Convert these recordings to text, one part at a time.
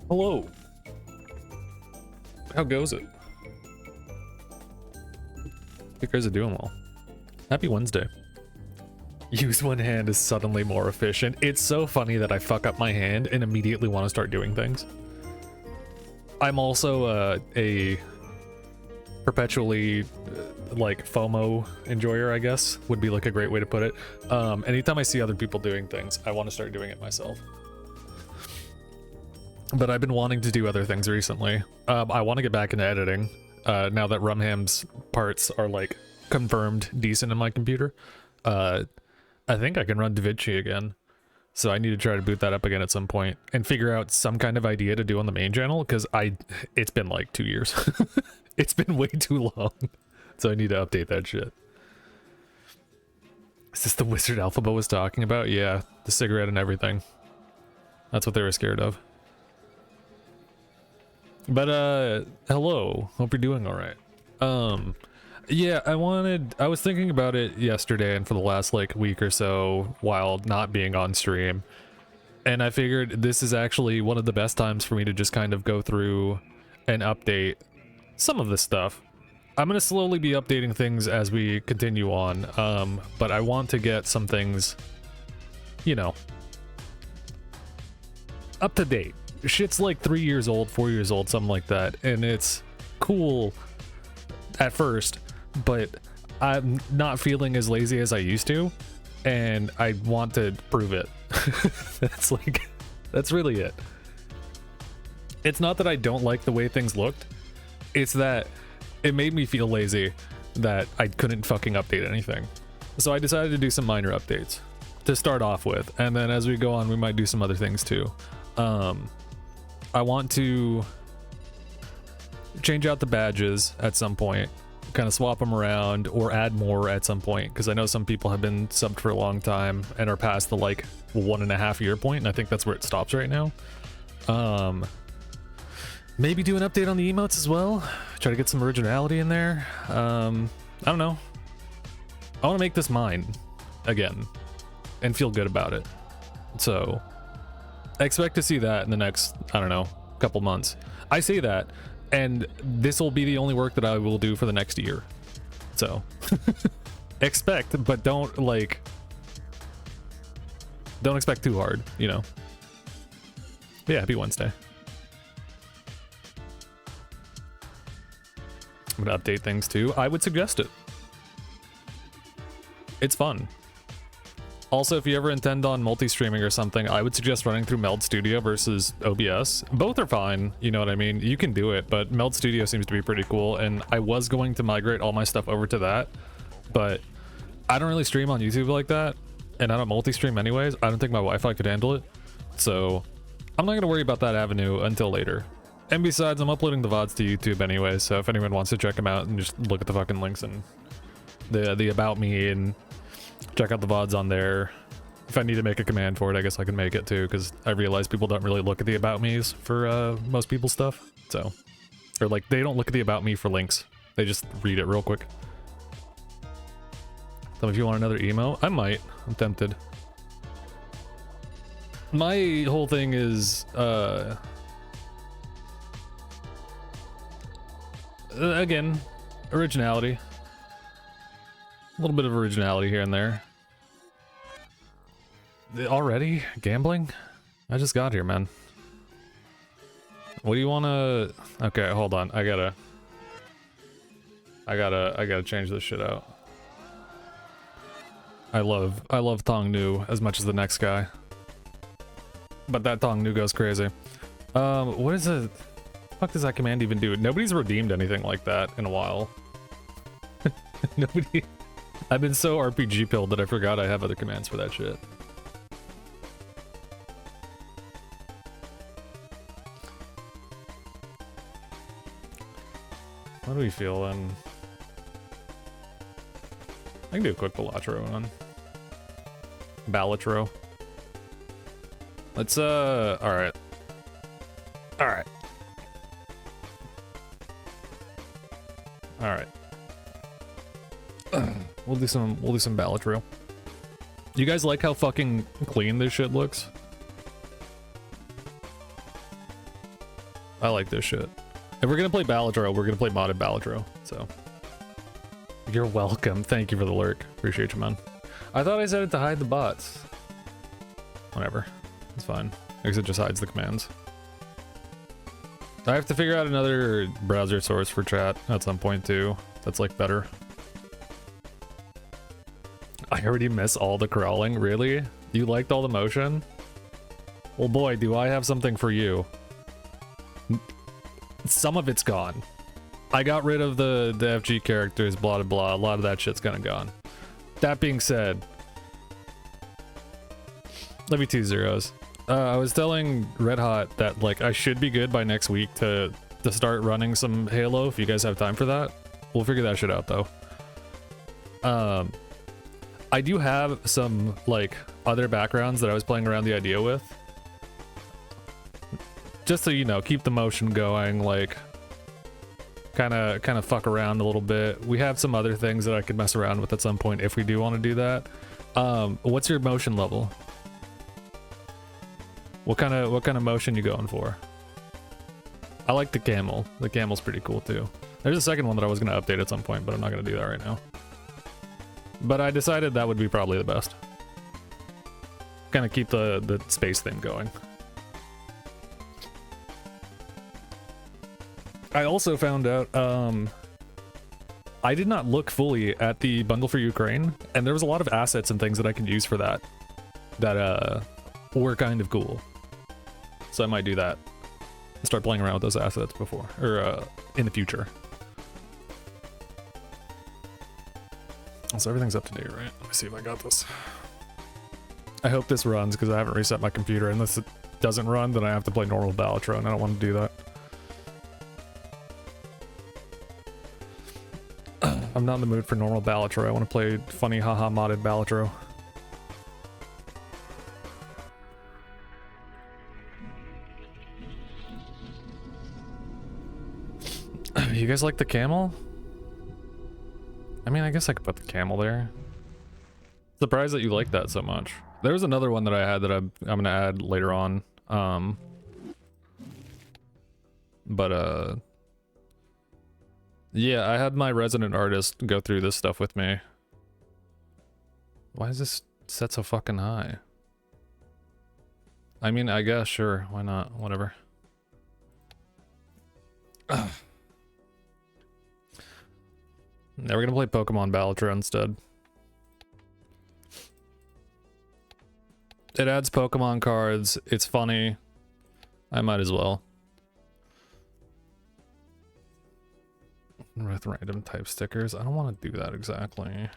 Hello. How goes it? You guys are doing well. Happy Wednesday. Use one hand is suddenly more efficient. It's so funny that I fuck up my hand and immediately want to start doing things. I'm also a perpetually like FOMO enjoyer, I guess, would be like a great way to put it. Anytime I see other people doing things, I want to start doing it myself. But I've been wanting to do other things recently. I want to get back into editing now that Rumham's parts are like confirmed decent in my computer. I think I can run DaVinci again. So I need to try to boot that up again at some point and figure out some kind of idea to do on the main channel, because it's been like 2 years. It's been way too long. So I need to update that shit. Is this the Wizard Alphaba was talking about? Yeah, the cigarette and everything. That's what they were scared of. But hello, hope you're doing all right. Yeah, I was thinking about it yesterday and for the last like week or so while not being on stream, and I figured this is actually one of the best times for me to just kind of go through and update some of this stuff. I'm gonna slowly be updating things as we continue on, but I want to get some things, you know, up to date. Shit's like 3 years old, 4 years old, something like that, and it's cool at first, but I'm not feeling as lazy as I used to, and I want to prove it. That's really it. It's not that I don't like the way things looked, it's that it made me feel lazy that I couldn't fucking update anything. So I decided to do some minor updates to start off with, and then as we go on we might do some other things too. I want to change out the badges at some point, kind of swap them around or add more at some point, because I know some people have been subbed for a long time and are past the like 1.5 year point, and I think that's where it stops right now. Maybe do an update on the emotes as well, try to get some originality in there. I don't know, I want to make this mine again and feel good about it, so I expect to see that in the next, I don't know, couple months. I say that, and this will be the only work that I will do for the next year. So, expect, but don't expect too hard, you know. But yeah, happy Wednesday. I'm gonna update things too. I would suggest it. It's fun. Also, if you ever intend on multi-streaming or something, I would suggest running through Meld Studio versus OBS. Both are fine, you know what I mean? You can do it, but Meld Studio seems to be pretty cool, and I was going to migrate all my stuff over to that, but I don't really stream on YouTube like that, and I don't multi-stream anyways. I don't think my Wi-Fi could handle it, so I'm not gonna worry about that avenue until later. And besides, I'm uploading the VODs to YouTube anyway, so if anyone wants to check them out and just look at the fucking links and the about me and check out the VODs on there. If I need to make a command for it, I guess I can make it too, because I realize people don't really look at the about me's for most people's stuff. So, or like they don't look at the about me for links. They just read it real quick. So if you want another emo, I might. I'm tempted. My whole thing is again, originality. A little bit of originality here and there. Already? Gambling? I just got here, man. What do you wanna... Okay, hold on. I gotta change this shit out. I love Tong Nu as much as the next guy. But that Tong Nu goes crazy. What is it? The fuck does that command even do? Nobody's redeemed anything like that in a while. Nobody... I've been so RPG pilled that I forgot I have other commands for that shit. What do we feel then? I can do a quick Balatro one. Balatro. Let's alright. Alright. Alright. We'll do some Balatro. You guys like how fucking clean this shit looks? I like this shit. If we're gonna play Balatro, we're gonna play modded Balatro, so. You're welcome. Thank you for the lurk. Appreciate you, man. I thought I said it to hide the bots. Whatever. It's fine. Because it just hides the commands. I have to figure out another browser source for chat at some point too. That's like better. I already miss all the crawling, really? You liked all the motion? Well boy, do I have something for you. Some of it's gone. I got rid of the FG characters, blah blah blah. A lot of that shit's kinda gone. That being said, let me 2 zeros. I was telling Red Hot that like I should be good by next week to start running some Halo if you guys have time for that. We'll figure that shit out though. I do have some like other backgrounds that I was playing around the idea with. Just so you know, keep the motion going, like kind of fuck around a little bit. We have some other things that I could mess around with at some point if we do want to do that. What's your motion level? What kind of motion you going for? I like the camel. The camel's pretty cool too. There's a second one that I was gonna update at some point, but I'm not gonna do that right now. But I decided that would be probably the best. Kind of keep the space thing going. I also found out, I did not look fully at the bundle for Ukraine, and there was a lot of assets and things that I can use for that were kind of cool. So I might do that. Start playing around with those assets before, or in the future. So everything's up to date, right? Let me see if I got this. I hope this runs, because I haven't reset my computer. Unless it doesn't run, then I have to play normal Balatro, and I don't want to do that. I'm not in the mood for normal Balatro. I want to play funny haha modded Balatro. You guys like the camel? I mean, I guess I could put the camel there. Surprised that you like that so much. There was another one that I had that I'm gonna add later on. Yeah, I had my resident artist go through this stuff with me. Why is this set so fucking high? I mean, I guess, sure, why not? Whatever. Now we're gonna play Pokemon Balatro instead. It adds Pokemon cards, it's funny. I might as well. With random type stickers. I don't want to do that exactly.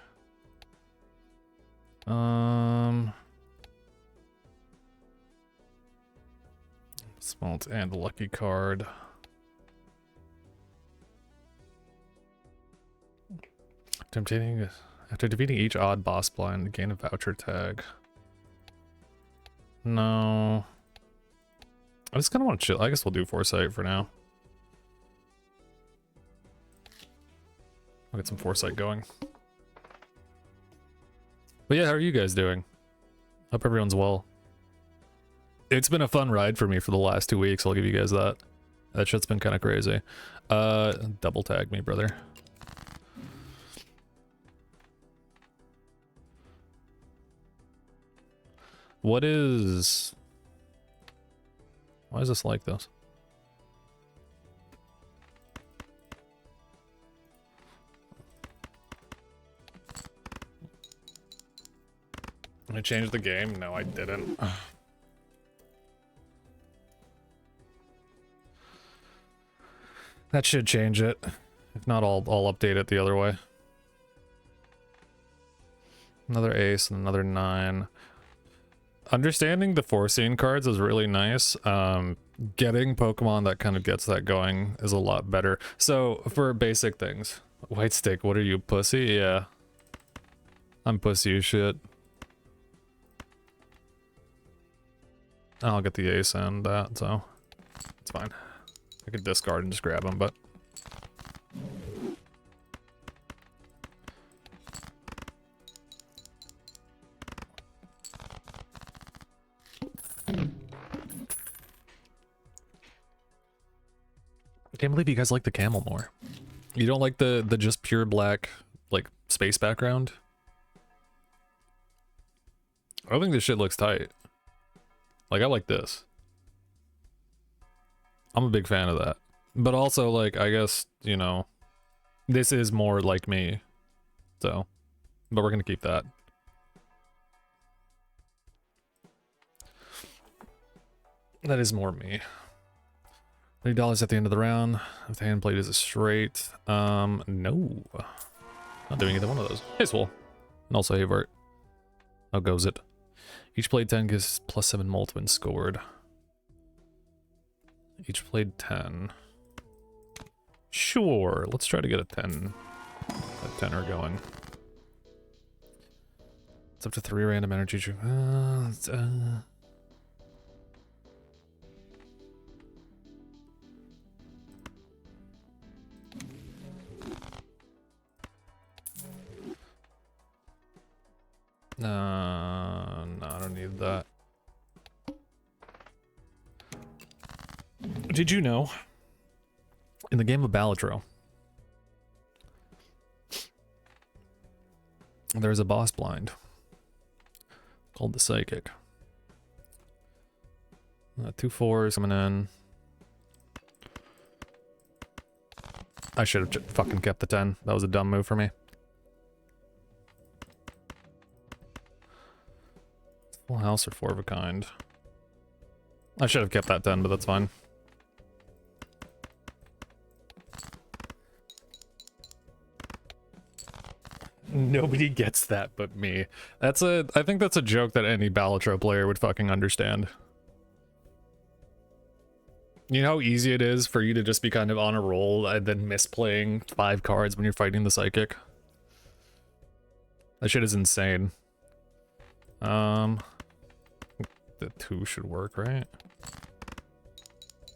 Smalt and lucky card. After defeating each odd boss blind, gain a voucher tag. No. I just kind of want to chill. I guess we'll do Foresight for now. I'll get some Foresight going. But yeah, how are you guys doing? Hope everyone's well. It's been a fun ride for me for the last 2 weeks, I'll give you guys that. That shit's been kind of crazy. Double tag me, brother. Why is this like this? I changed the game? No, I didn't. That should change it. If not, I'll update it the other way. Another ace and another 9. Understanding the foreseen cards is really nice. Getting Pokemon that kind of gets that going is a lot better. So, for basic things. White Stick, what are you, pussy? Yeah. I'm pussy as shit. I'll get the ace and that, so it's fine. I could discard and just grab them, but... Can't believe you guys like the camel more. You don't like the just pure black, like, space background? I think this shit looks tight. Like, I like this. I'm a big fan of that. But also, like, I guess, you know, this is more like me. So, but we're gonna keep that. That is more me. $30 at the end of the round. If the hand plate is a straight. No. Not doing either one of those. Hey, Swole. And also Havart. How goes it? Each played 10 gives +7 mult when scored. Each played 10. Sure, let's try to get a 10. A 10er going. It's up to 3 random energy. No, I don't need that. Did you know, in the game of Balatro, there's a boss blind called the Psychic. 2 4s coming in. I should have fucking kept the 10. That was a dumb move for me. Full house or 4 of a kind. I should have kept that 10, but that's fine. Nobody gets that but me. I think that's a joke that any Balatro player would fucking understand. You know how easy it is for you to just be kind of on a roll and then misplaying 5 cards when you're fighting the Psychic? That shit is insane. The 2 should work, right?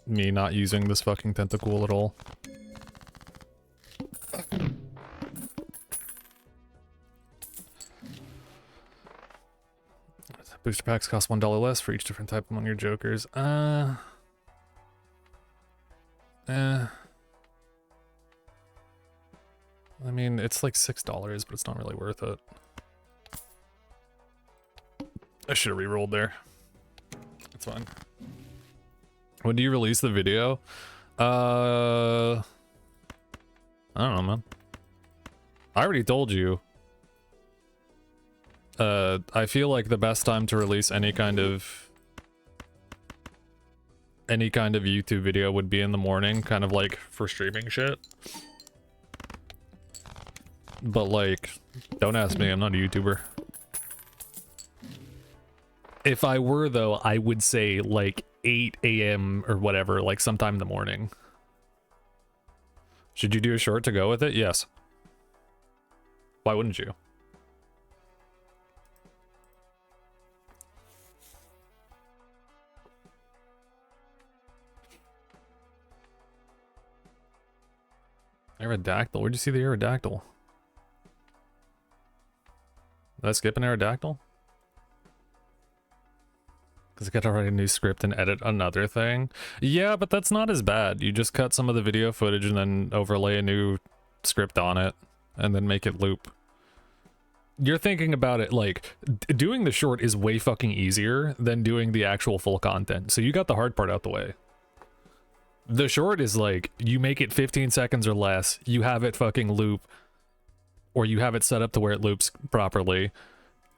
Me not using this fucking tentacle at all. Booster packs cost $1 less for each different type among your jokers. I mean, it's like $6, but it's not really worth it. I should have re-rolled there. It's fine. When do you release the video? I don't know, man. I already told you. I feel like the best time to release any kind of YouTube video would be in the morning, kind of like for streaming shit. But like, don't ask me, I'm not a YouTuber. If I were, though, I would say like 8 AM or whatever, like sometime in the morning. Should you do a short to go with it? Yes. Why wouldn't you? Aerodactyl? Where'd you see the Aerodactyl? Did I skip an Aerodactyl? Because I got to write a new script and edit another thing. Yeah, but that's not as bad. You just cut some of the video footage and then overlay a new script on it and then make it loop. You're thinking about it like, doing the short is way fucking easier than doing the actual full content. So you got the hard part out the way. The short is like, you make it 15 seconds or less, you have it fucking loop, or you have it set up to where it loops properly,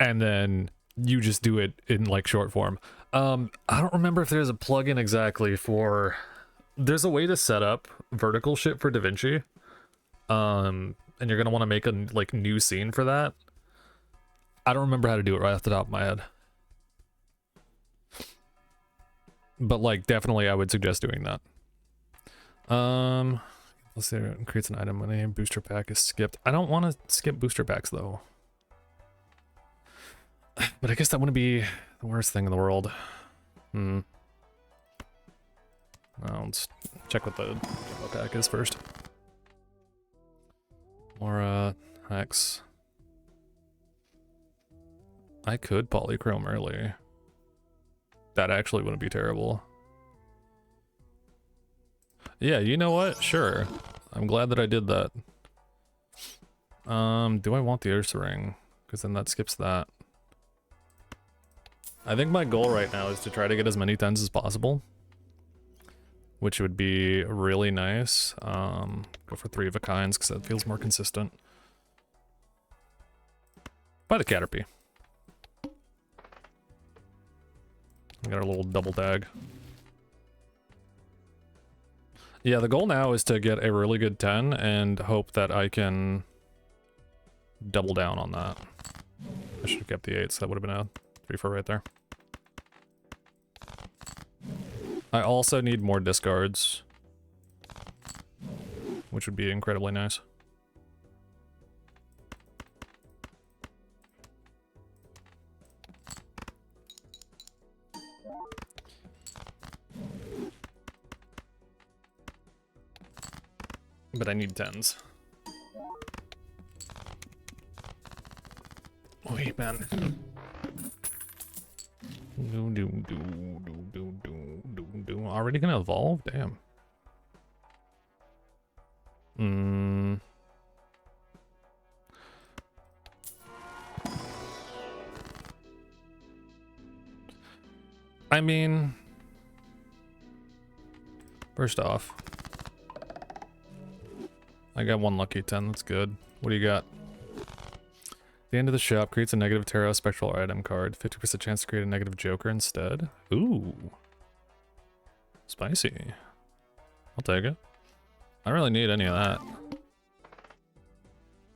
and then you just do it in like short form. I don't remember if there's a plugin exactly for... There's a way to set up vertical shit for DaVinci. And you're gonna want to make a like new scene for that. I don't remember how to do it right off the top of my head. But like, definitely I would suggest doing that. Let's see, it creates an item when a booster pack is skipped. I don't want to skip booster packs though. But I guess that wouldn't be the worst thing in the world. Well, let's check what the demo pack is first. Or, Hex. I could polychrome early. That actually wouldn't be terrible. Yeah, you know what? Sure. I'm glad that I did that. Do I want the Ursa ring? Because then that skips that. I think my goal right now is to try to get as many 10s as possible, which would be really nice. Go for 3 of a kinds because that feels more consistent. Buy the Caterpie. We got our little double tag. Yeah, the goal now is to get a really good 10 and hope that I can double down on that. I should have kept the 8s. That would have been a 3-4 right there. I also need more discards, which would be incredibly nice. But I need 10s. Wait, man. Already gonna evolve? Damn. I mean, first off, I got 1 lucky 10. That's good. What do you got? The end of the shop creates a negative tarot spectral item card. 50% chance to create a negative joker instead. Ooh. Spicy. I'll take it. I don't really need any of that.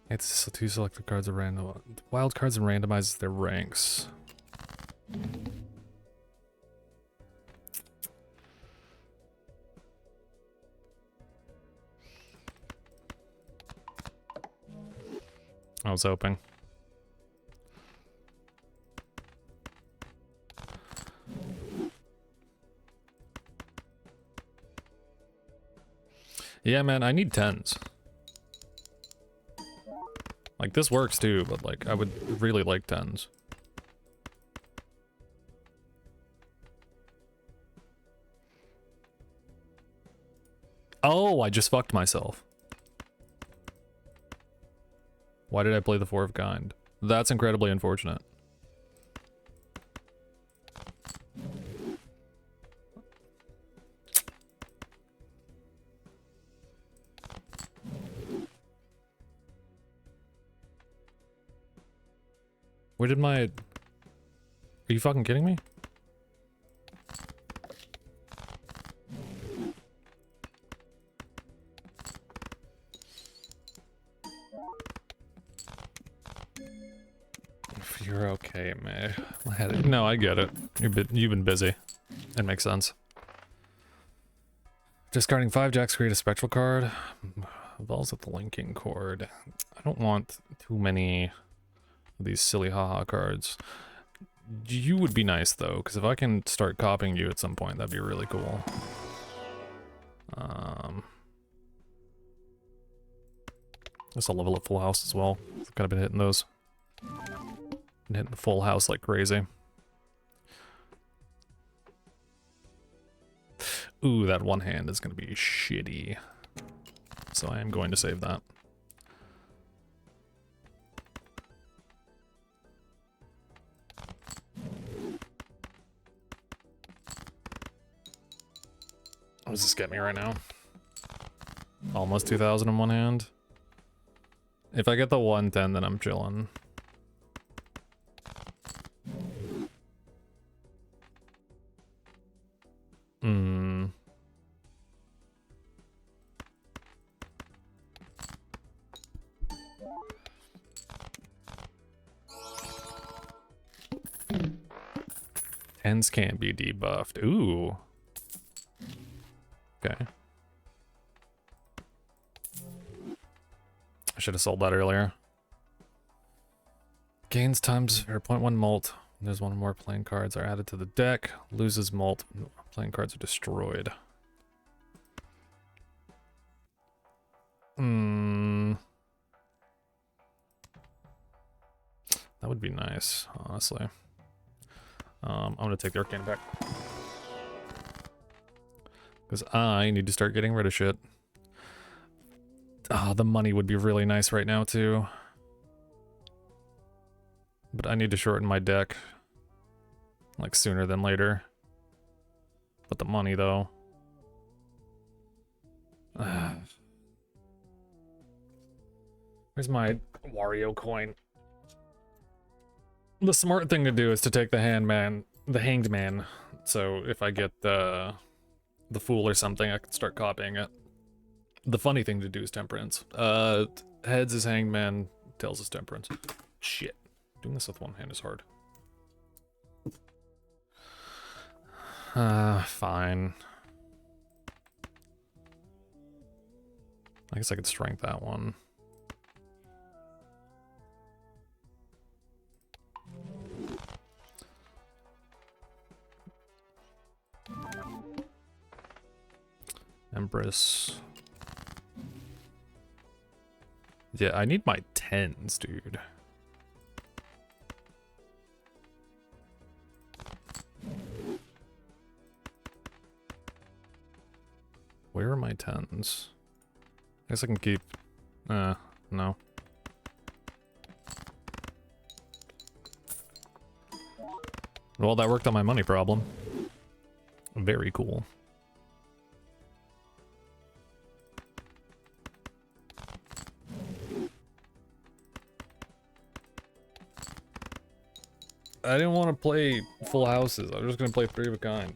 It's 2 selected cards are random. Wild cards and randomizes their ranks. I was hoping. Yeah, man, I need 10s. Like, this works too, but like, I would really like 10s. Oh, I just fucked myself. Why did I play the 4 of kind? That's incredibly unfortunate. Where did my... Are you fucking kidding me? If you're okay, May. No, I get it. You've been busy. It makes sense. Discarding 5 jacks, create a spectral card. Evolves with the linking cord. I don't want too many of these silly haha cards. You would be nice though, because if I can start copying you at some point, that'd be really cool. This will level up full house as well. I've kind of been hitting those. Been hitting the full house like crazy. Ooh, that one hand is going to be shitty. So I am going to save that. What does this get me right now? Almost 2,000 in one hand. If I get the 110, then I'm chilling. Tens can't be debuffed. Ooh. Okay. I should have sold that earlier. Gains times or 0.1 molt. There's 1 more playing cards are added to the deck. Loses molt. Playing cards are destroyed. That would be nice, honestly. I'm gonna take the Arcane back. Because I need to start getting rid of shit. Ah, the money would be really nice right now, too. But I need to shorten my deck. Like, sooner than later. But the money, though. Where's my Wario coin? The smart thing to do is to take the hanged man. So if I get the fool or something, I can start copying it. The funny thing to do is temperance. Heads is hanged man, tails is temperance. Shit. Doing this with one hand is hard. Fine. I guess I could strength that one. Empress. Yeah, I need my 10s, dude. Where are my 10s? I guess I can keep... no. Well, that worked on my money problem. Very cool. I didn't want to play full houses. I was just going to play 3 of a kind.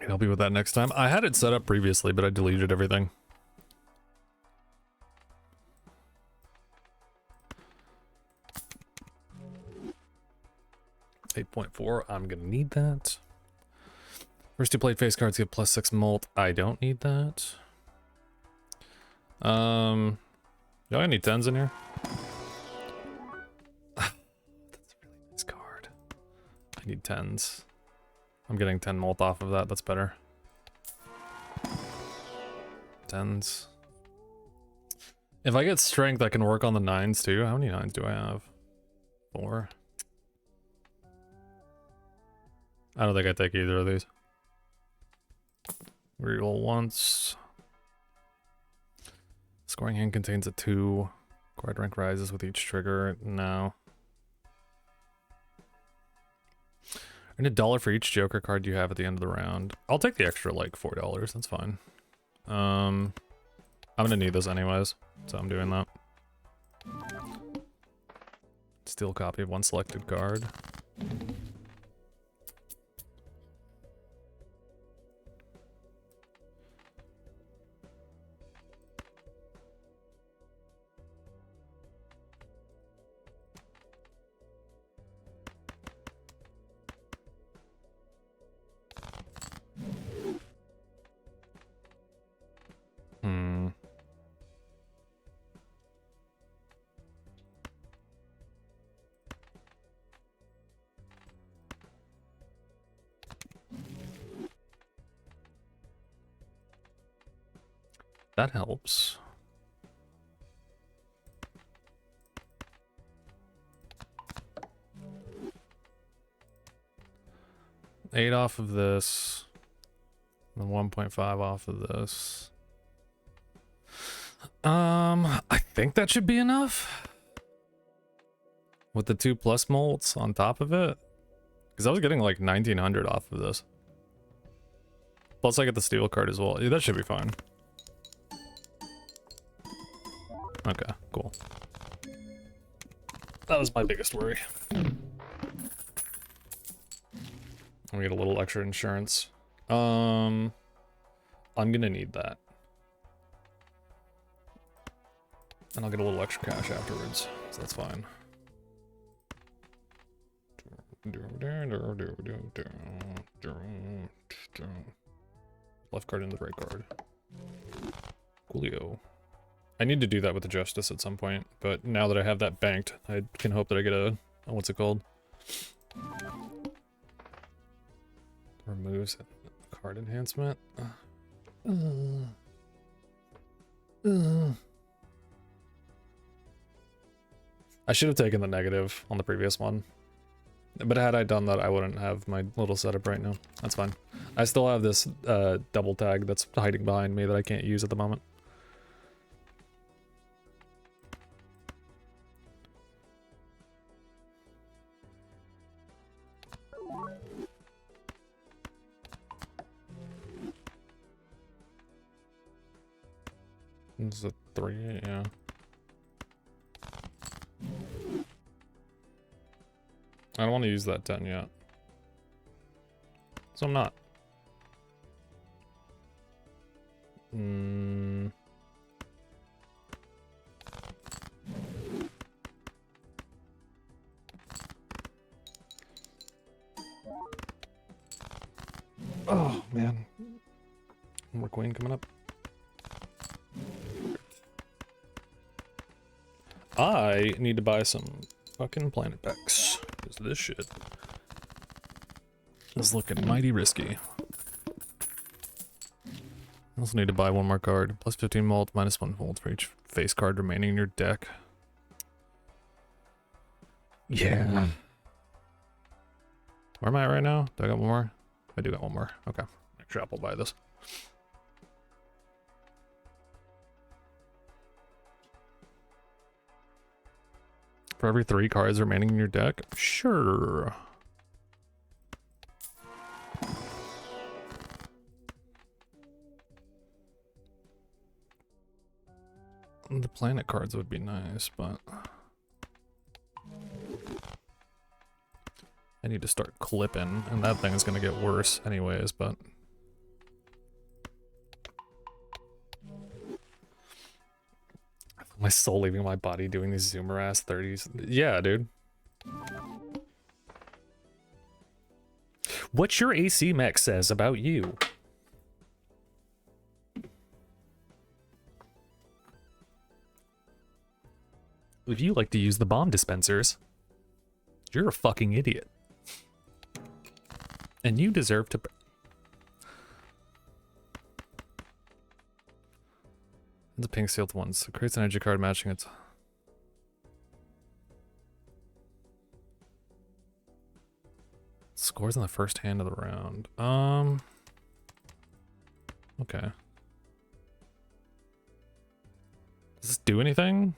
I'll help you with that next time. I had it set up previously, but I deleted everything. $8.4. I'm gonna need that. First 2 played face cards get +6 molt. I don't need that. Do I need 10s in here? That's a really nice card. I need 10s. I'm getting 10 molt off of that. That's better. 10s. If I get strength, I can work on the 9s too. How many 9s do I have? 4. I don't think I take either of these. Reroll once. Scoring hand contains a 2. Card rank rises with each trigger. No. Earn $1 for each Joker card you have at the end of the round. I'll take the extra, like, $4. That's fine. I'm gonna need this anyways, so I'm doing that. Steal a copy of one selected card. That helps. $8 off of this. And 1.5 off of this. I think that should be enough. With the 2 plus molds on top of it. Because I was getting like 1900 off of this. Plus I get the steel card as well. Yeah, that should be fine. Okay, cool. That was my biggest worry. We get a little extra insurance. I'm gonna need that. And I'll get a little extra cash afterwards, so that's fine. Left card into the right card. Coolio. I need to do that with the Justice at some point, but now that I have that banked, I can hope that I get a what's it called? Removes card enhancement. I should have taken the negative on the previous one. But had I done that, I wouldn't have my little setup right now. That's fine. I still have this double tag that's hiding behind me that I can't use at the moment. This is a 3, yeah. I don't want to use that 10 yet. So I'm not. Oh, man. One more queen coming up. I need to buy some fucking planet packs. Because this shit is looking mighty risky. I also need to buy one more card. Plus 15 mult, minus 1 volt for each face card remaining in your deck. Yeah. Where am I at right now? Do I got one more? I do got one more. Okay. Next shop will buy this. For every 3 cards remaining in your deck? Sure. The planet cards would be nice, but I need to start clipping, and that thing is going to get worse anyways, but my soul leaving my body doing these zoomer ass 30s. Yeah, dude. What your AC mech says about you. If you like to use the bomb dispensers, you're a fucking idiot. And you deserve to... The pink sealed ones. It creates an energy card matching its... Scores in the first hand of the round. Okay. Does this do anything?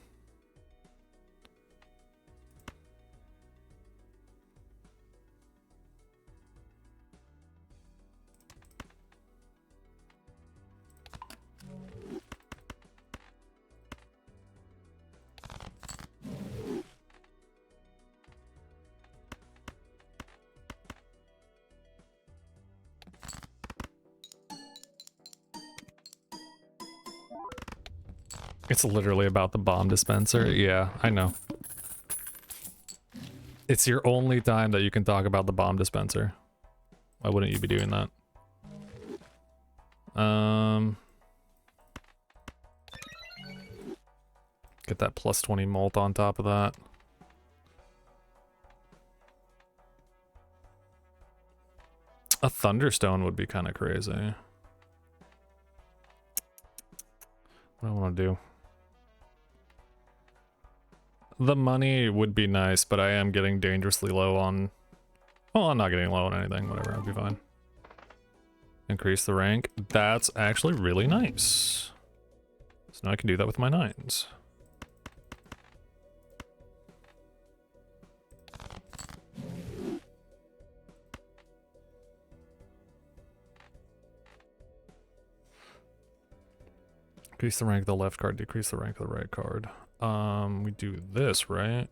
It's literally about the bomb dispenser. Yeah, I know. It's your only time that you can talk about the bomb dispenser. Why wouldn't you be doing that? Get that plus 20 mult on top of that. A Thunderstone would be kind of crazy. What do I want to do? The money would be nice, but I am getting dangerously low on... Well, I'm not getting low on anything. Whatever, I'll be fine. Increase the rank. That's actually really nice. So now I can do that with my 9s. Increase the rank of the left card, decrease the rank of the right card. We do this, right?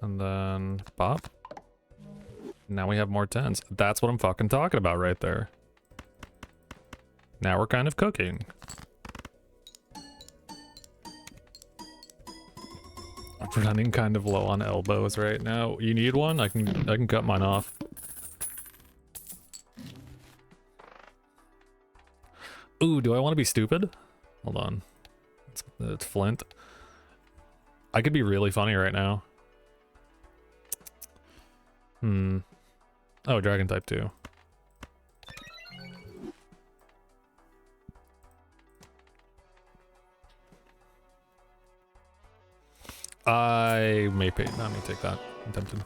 And then pop. Now we have more 10s. That's what I'm fucking talking about right there. Now we're kind of cooking. I'm running kind of low on elbows right now. You need one? I can cut mine off. Ooh, do I want to be stupid? Hold on. It's Flint. I could be really funny right now. Oh, Dragon type 2. may pay. Not me take that. I'm tempted.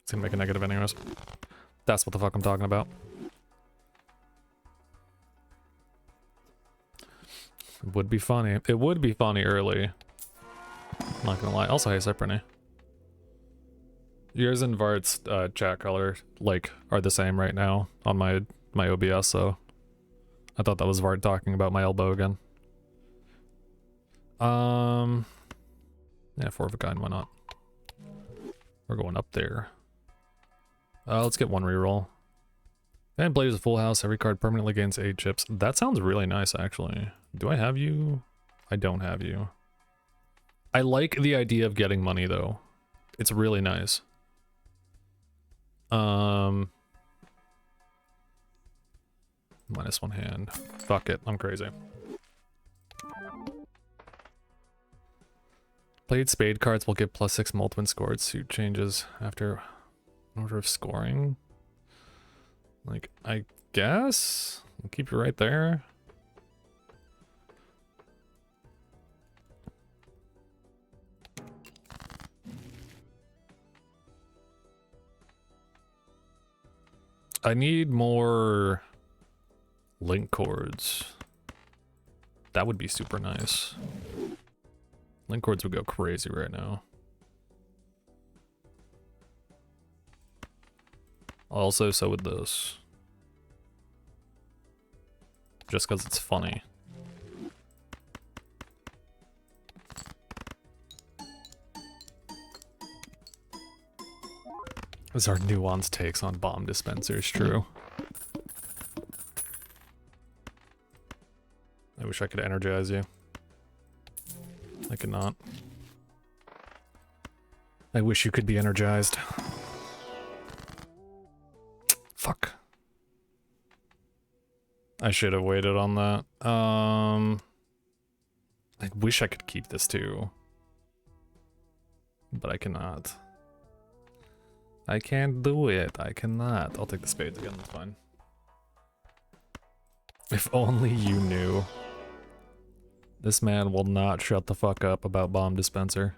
It's gonna make a negative anyways. That's what the fuck I'm talking about. It would be funny. It would be funny early. I'm not gonna lie. Also, hey, Cyprany. Yours and Vart's chat color like are the same right now on my OBS, so I thought that was Vart talking about my elbow again. Yeah, 4 of a kind, why not? We're going up there. Let's get one reroll. And plays a full house, every card permanently gains 8 chips. That sounds really nice, actually. Do I have you? I don't have you. I like the idea of getting money, though. It's really nice. -1 hand. Fuck it, I'm crazy. Played spade cards will get +6 multiple scored. Suit changes after order of scoring. Like, I guess? I'll keep you right there. I need more link cords. That would be super nice. Link cords would go crazy right now. Also, so would this. Just because it's funny. Those are nuanced takes on bomb dispensers, true. I wish I could energize you. I cannot. I wish you could be energized. Fuck. I should have waited on that. I wish I could keep this too. But I cannot. I can't do it. I cannot. I'll take the spades again, that's fine. If only you knew. This man will not shut the fuck up about bomb dispenser.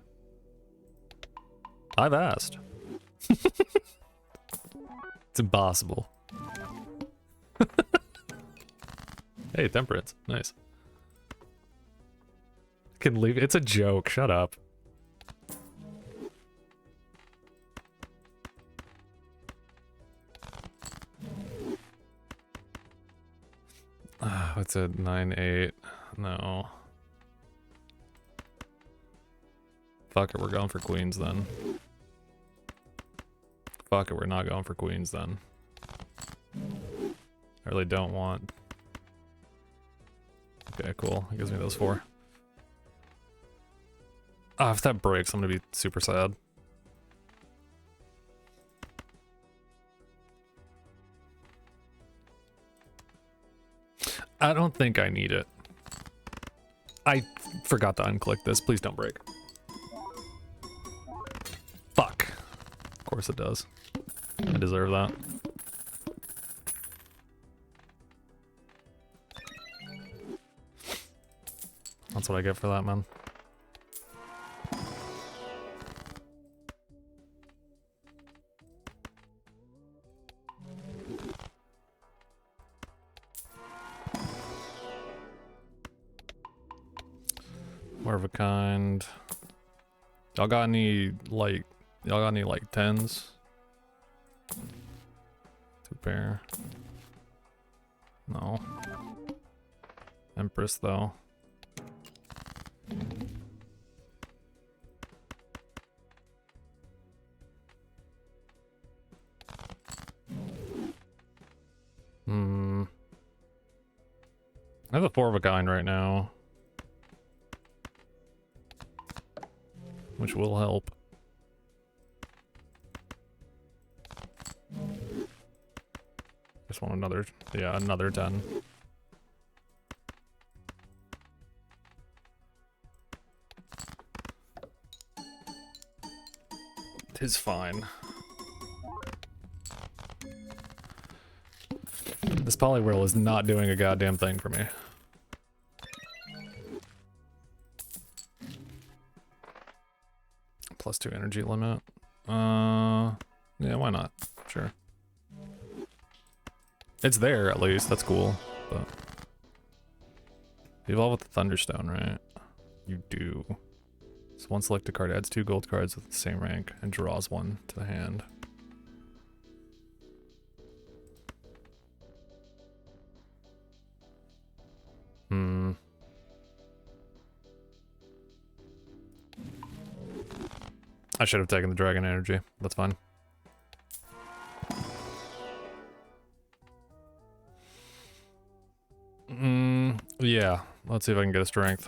I've asked. It's impossible. Hey, temperance. Nice. Can leave. It's a joke. Shut up. What's it? 9-8. No. Fuck it, we're going for queens then. Fuck it, we're not going for queens then. I really don't want. Okay, cool. It gives me those 4. Ah, if that breaks, I'm gonna be super sad. I don't think I need it. I forgot to unclick this. Please don't break. Fuck. Of course it does. I deserve that. That's what I get for that, man. More of a kind. Y'all got any like 10s? 2 pair. No. Empress though. I have a 4 of a kind right now. Which will help. Just want another, yeah, another 10. Tis fine. This Poliwhirl is not doing a goddamn thing for me. +2 energy limit. Yeah, why not? Sure. It's there at least, that's cool, but... You evolve with the Thunderstone, right? You do. So one selected card adds 2 gold cards with the same rank and draws 1 to the hand. I should have taken the Dragon Energy. That's fine. Yeah. Let's see if I can get a strength.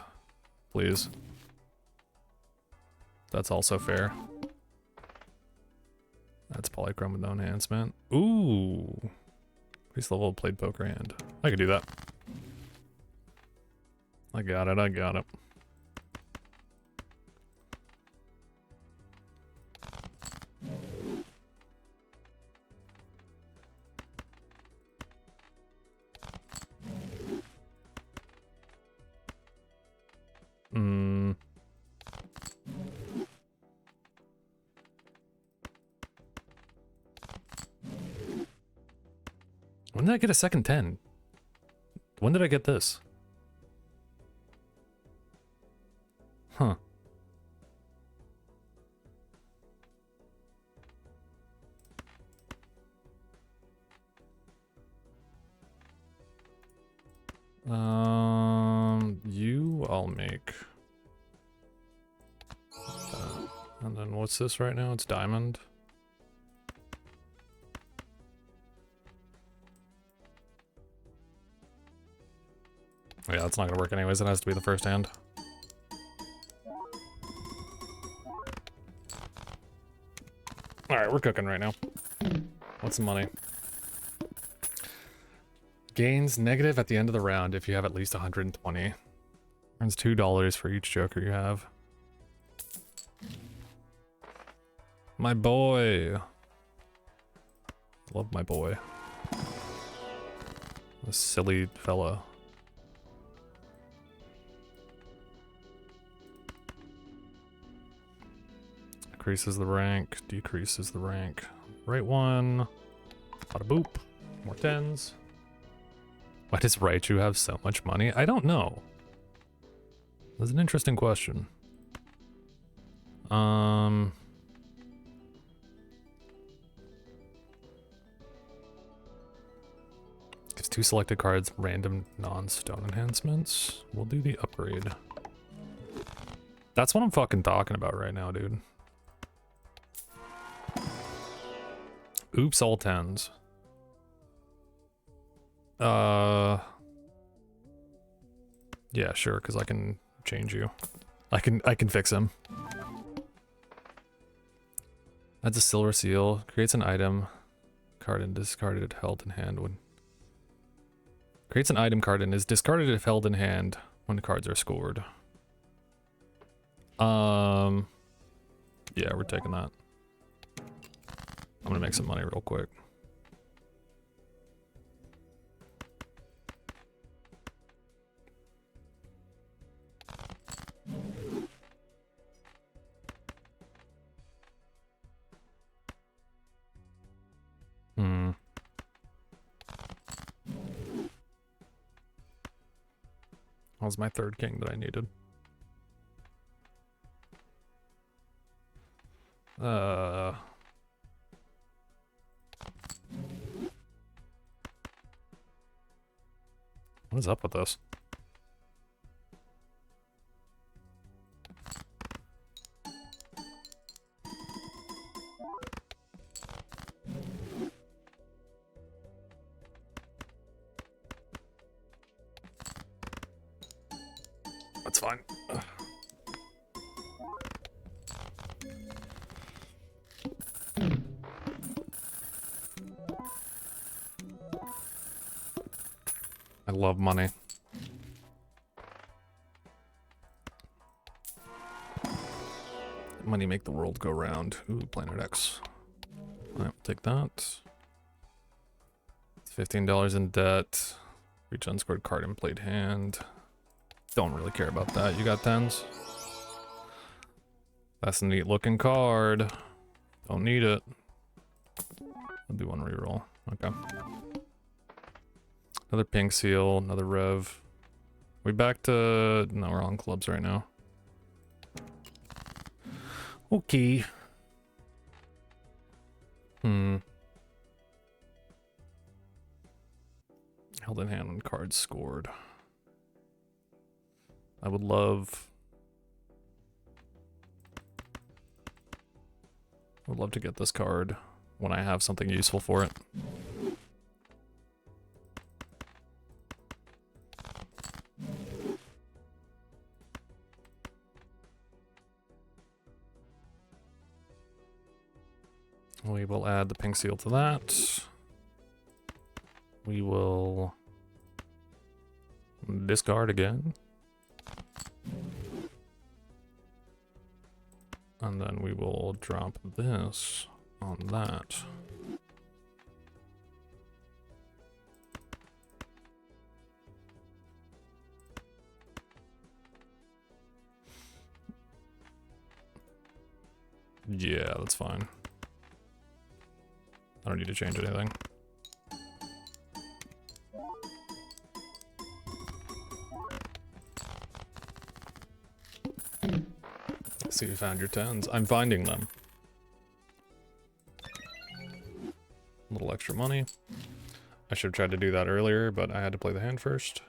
Please. That's also fair. That's Polychrome with no enhancement. Ooh. Increase level of played poker hand. I could do that. I got it, I got it. When did I get a second 10? When did I get this? Huh. You I'll make. And then what's this right now? It's diamond. Yeah, that's not gonna work anyways. It has to be the first hand. Alright, we're cooking right now. What's the money? Gains negative at the end of the round if you have at least 120. Earns $2 for each joker you have. My boy. Love my boy. This silly fella. Increases the rank, decreases the rank. Right one. Bada boop. More 10s. Why does Raichu have so much money? I don't know. That's an interesting question. Gives 2 selected cards random non-stone enhancements. We'll do the upgrade. That's what I'm fucking talking about right now, dude. Oops, all 10s. Yeah, sure, because I can change you. I can fix him. Adds a silver seal. Creates an item card and discarded if held in hand when... Creates an item card and is discarded if held in hand when the cards are scored. Yeah, we're taking that. I'm gonna make some money real quick. That was my third king that I needed. What is up with this? That's fine. Ugh. I love money. Money make the world go round. Ooh, Planet X. Alright, we'll take that. $15 in debt. Reach unscored card and played hand. Don't really care about that. You got 10s? That's a neat looking card. Don't need it. I'll do one reroll. Okay. Another pink seal, another rev. We back to... No, we're on clubs right now. Okay. Held in hand when cards scored. I would love to get this card when I have something useful for it. We will add the pink seal to that. We will discard again. And then we will drop this on that. Yeah, that's fine. I don't need to change anything. See, you found your 10s. I'm finding them. A little extra money. I should have tried to do that earlier, but I had to play the hand first.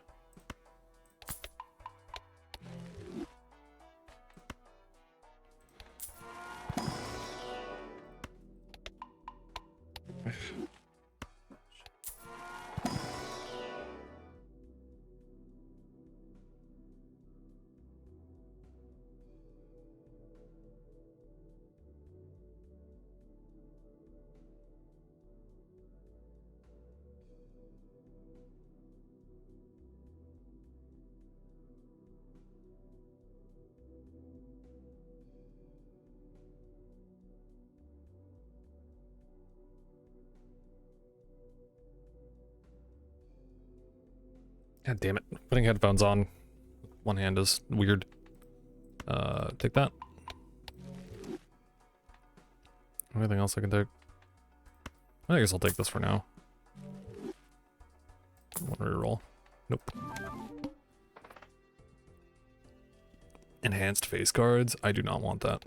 God damn it. Putting headphones on one hand is weird. Take that. Anything else I can take? I guess I'll take this for now. One reroll. Nope. Enhanced face cards? I do not want that.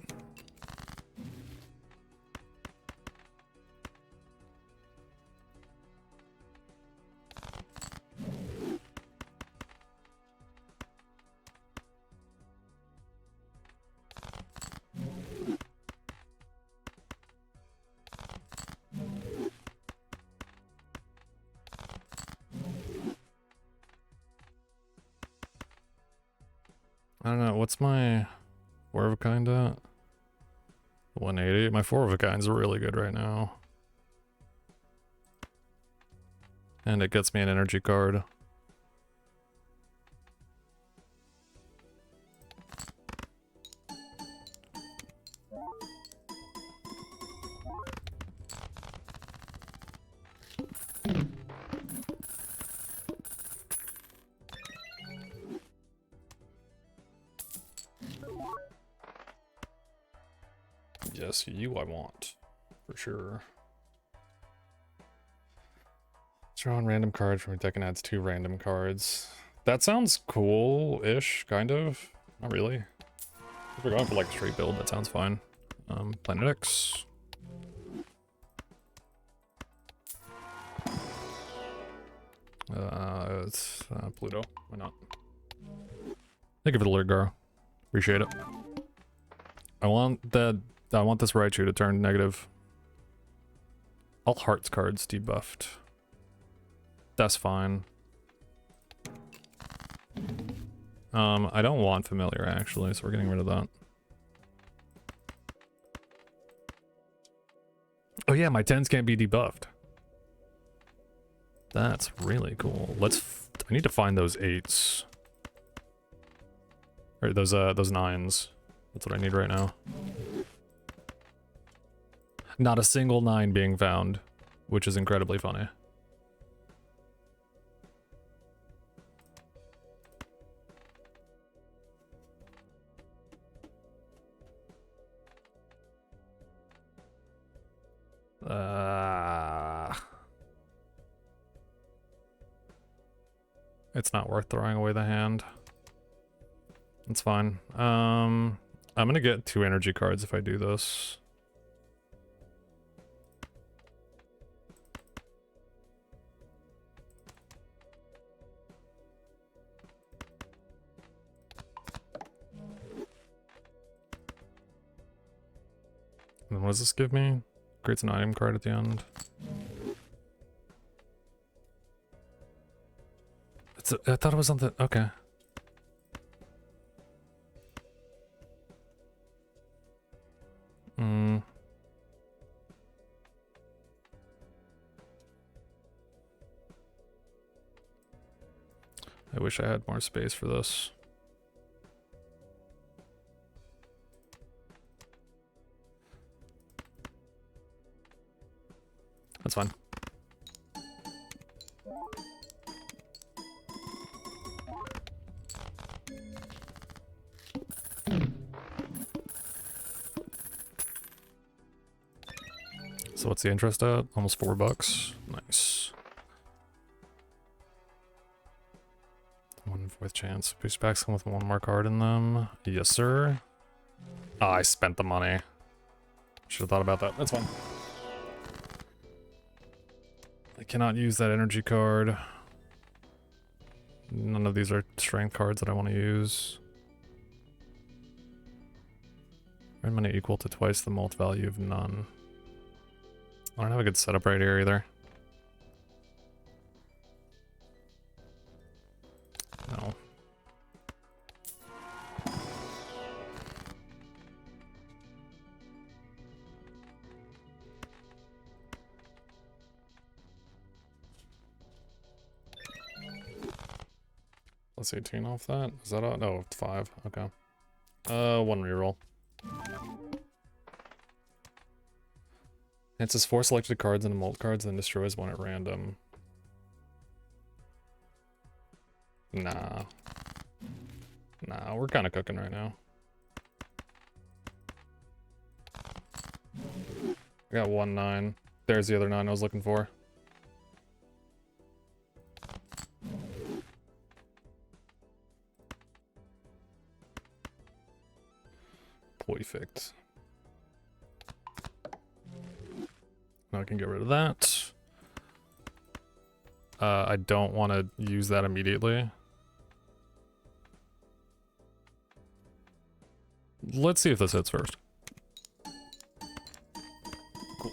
I don't know, what's my 4 of a kind at? 180? My 4 of a kind's really good right now. And it gets me an energy card. Yes, you I want, for sure. Draw random cards from your deck and adds 2 random cards. That sounds cool-ish, kind of. Not really. If we're going for like a straight build, that sounds fine. Planet X. It's Pluto. Why not? Thank you for the alert, Garo. Appreciate it. I want this Raichu to turn negative. All Hearts cards debuffed. That's fine. I don't want Familiar, actually, so we're getting rid of that. Oh yeah, my 10s can't be debuffed. That's really cool. I need to find those 8s. Or those 9s. That's what I need right now. Not a single 9 being found, which is incredibly funny. It's not worth throwing away the hand. It's fine. I'm gonna get 2 energy cards if I do this. And what does this give me? Creates an item card at the end. I thought it was something. Okay. I wish I had more space for this. That's fine. So what's the interest at? Almost $4. Nice. 1/4 chance. Boost packs come with 1 more card in them. Yes, sir. Ah, I spent the money. Should have thought about that. That's fine. I cannot use that energy card. None of these are strength cards that I want to use. Red money equal to twice the mult value of none. I don't have a good setup right here either. No. Let's 18 off that. Is that a no? 5. Okay. 1 reroll. It says 4 selected cards into mult cards, then destroys 1 at random. Nah. Nah, we're kind of cooking right now. I got 1 9. There's the other 9 I was looking for. Perfect. Now I can get rid of that. I don't want to use that immediately. Let's see if this hits first. Cool.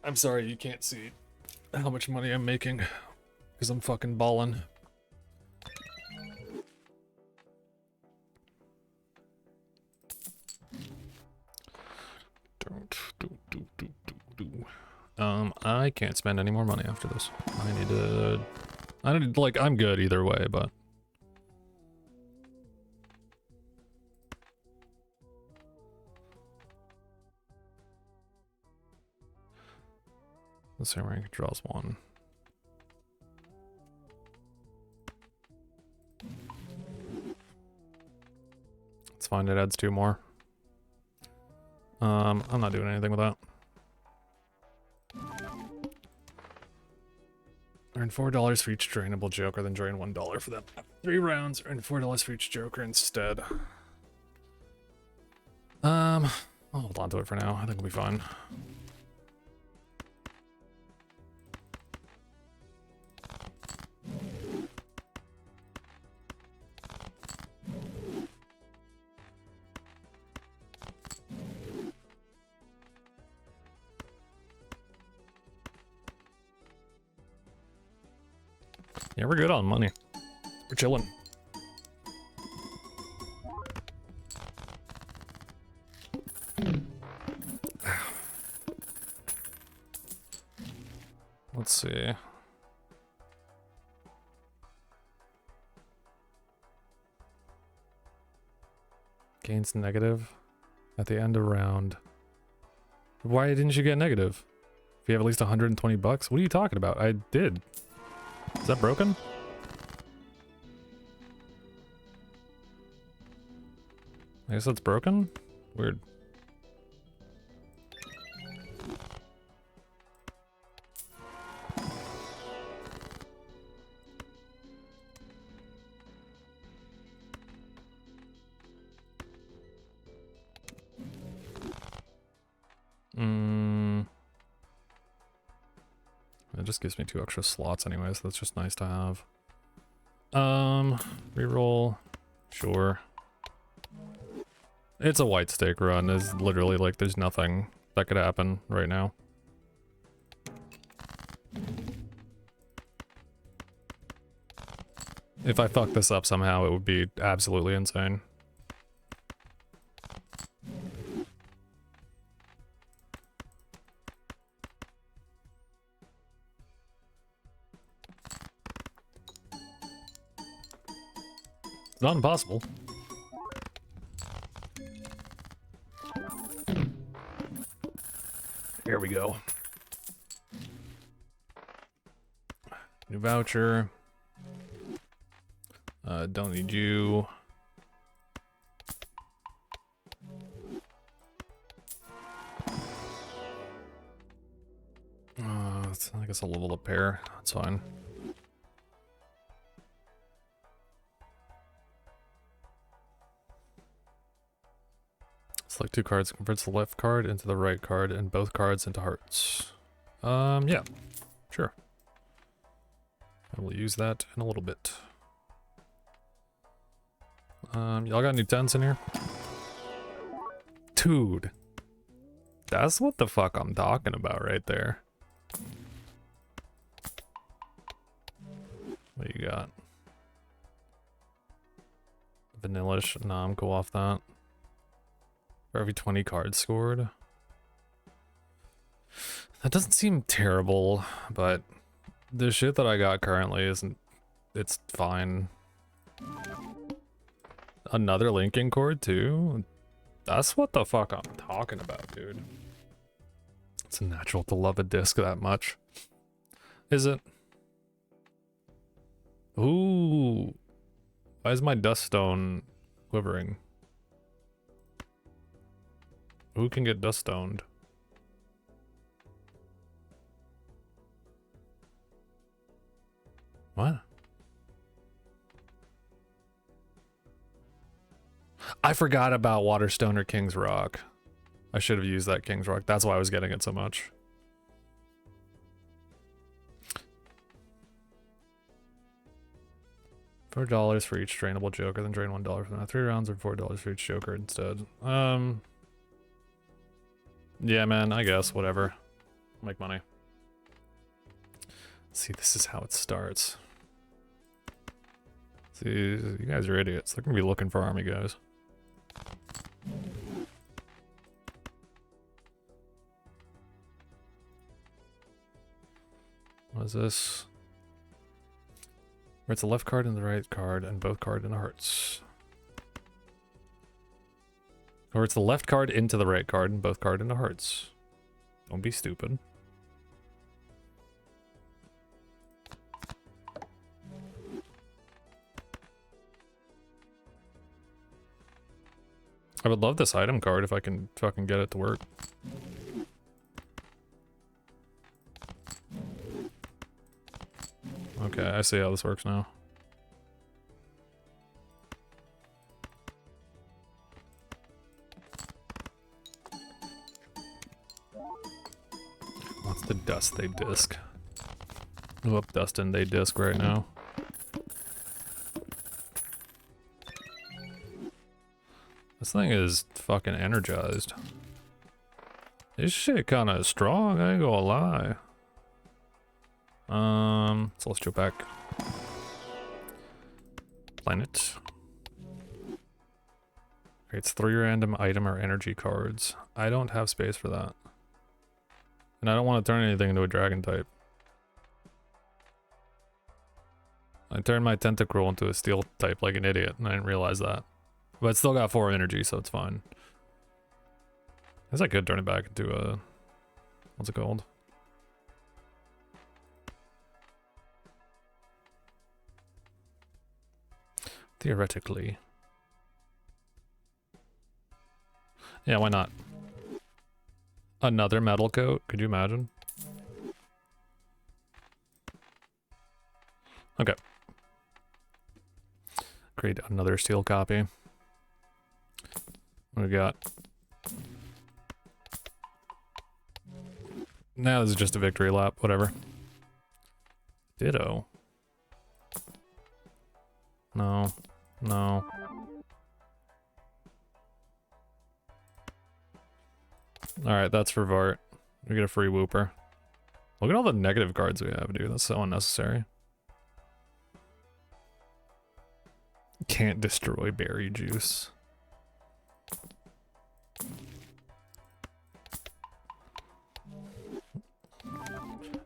I'm sorry you can't see how much money I'm making because I'm fucking balling. I can't spend any more money after this. I need like, I'm good either way, but. The same rank draws 1. It's fine, it adds 2 more. I'm not doing anything with that. Earn $4 for each drainable Joker, then drain $1 for them. 3 rounds, earn $4 for each Joker instead. I'll hold on to it for now. I think we'll be fine. Yeah, we're good on money. We're chilling. Let's see. Gains negative at the end of round. Why didn't you get negative? If you have at least 120 bucks? What are you talking about? I did. Is that broken? I guess that's broken? Weird. It just gives me 2 extra slots anyway, so that's just nice to have. Reroll. Sure. It's a white stake run. It's literally like there's nothing that could happen right now. If I fuck this up somehow, it would be absolutely insane. It's not impossible. Here we go. New voucher. Don't need you. I guess I'll level up pair. That's fine. Select 2 cards, converts the left card into the right card, and both cards into hearts. Yeah, sure. I will use that in a little bit. Y'all got new 10s in here? Dude. That's what the fuck I'm talking about right there. What do you got? Vanillish. Nah, I'm cool off that. For every 20 cards scored. That doesn't seem terrible, but the shit that I got currently isn't... It's fine. Another linking cord too? That's what the fuck I'm talking about, dude. It's natural to love a disc that much. Is it? Ooh. Why is my dust stone quivering? Who can get dust stoned? What? I forgot about Waterstone or King's Rock. I should have used that King's Rock. That's why I was getting it so much. $4 for each drainable Joker, then drain $1 from that. 3 rounds or $4 for each Joker instead. Yeah, man, I guess, whatever. Make money. See, this is how it starts. See, you guys are idiots. They're gonna be looking for army guys. What is this? Where it's the left card and the right card, and both card into hearts. Or it's the left card into the right card, and both card into hearts. Don't be stupid. I would love this item card if I can fucking get it to work. Okay, I see how this works now. What's the dust they disc? Whoop, Dustin, they disc right now. This thing is fucking energized. This shit kinda strong, I ain't gonna lie. Celestial pack. Planet. It's 3 random item or energy cards. I don't have space for that. And I don't want to turn anything into a dragon type. I turned my Tentacruel into a steel type like an idiot, and I didn't realize that. But it's still got 4 energy, so it's fine. I guess I could turn it back into a... What's it called? Theoretically. Yeah, why not? Another metal coat? Could you imagine? Okay. Create another steel copy. What we got? Now this is just a victory lap, whatever. Ditto. No. No. Alright, that's for Vart. We get a free Whooper. Look at all the negative cards we have, dude. That's so unnecessary. Can't destroy berry juice.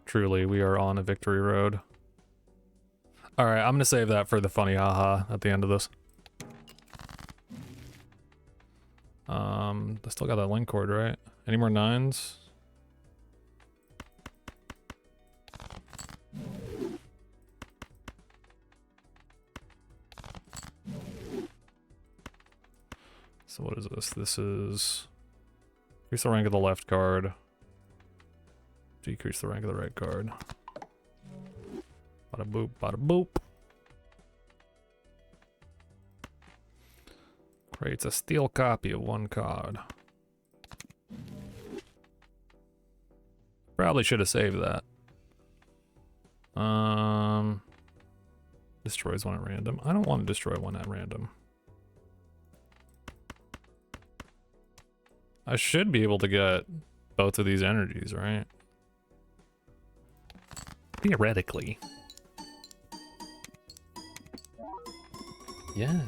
Truly, we are on a victory road. Alright, I'm gonna save that for the funny haha at the end of this. I still got that link cord, right? Any more 9s? So what is this? This is... Increase the rank of the left card. Decrease the rank of the right card. Bada boop, bada boop. Creates a steel copy of 1 card. Probably should have saved that. Destroys one at random. I don't want to destroy one at random. I should be able to get both of these energies, right? Theoretically. Yes.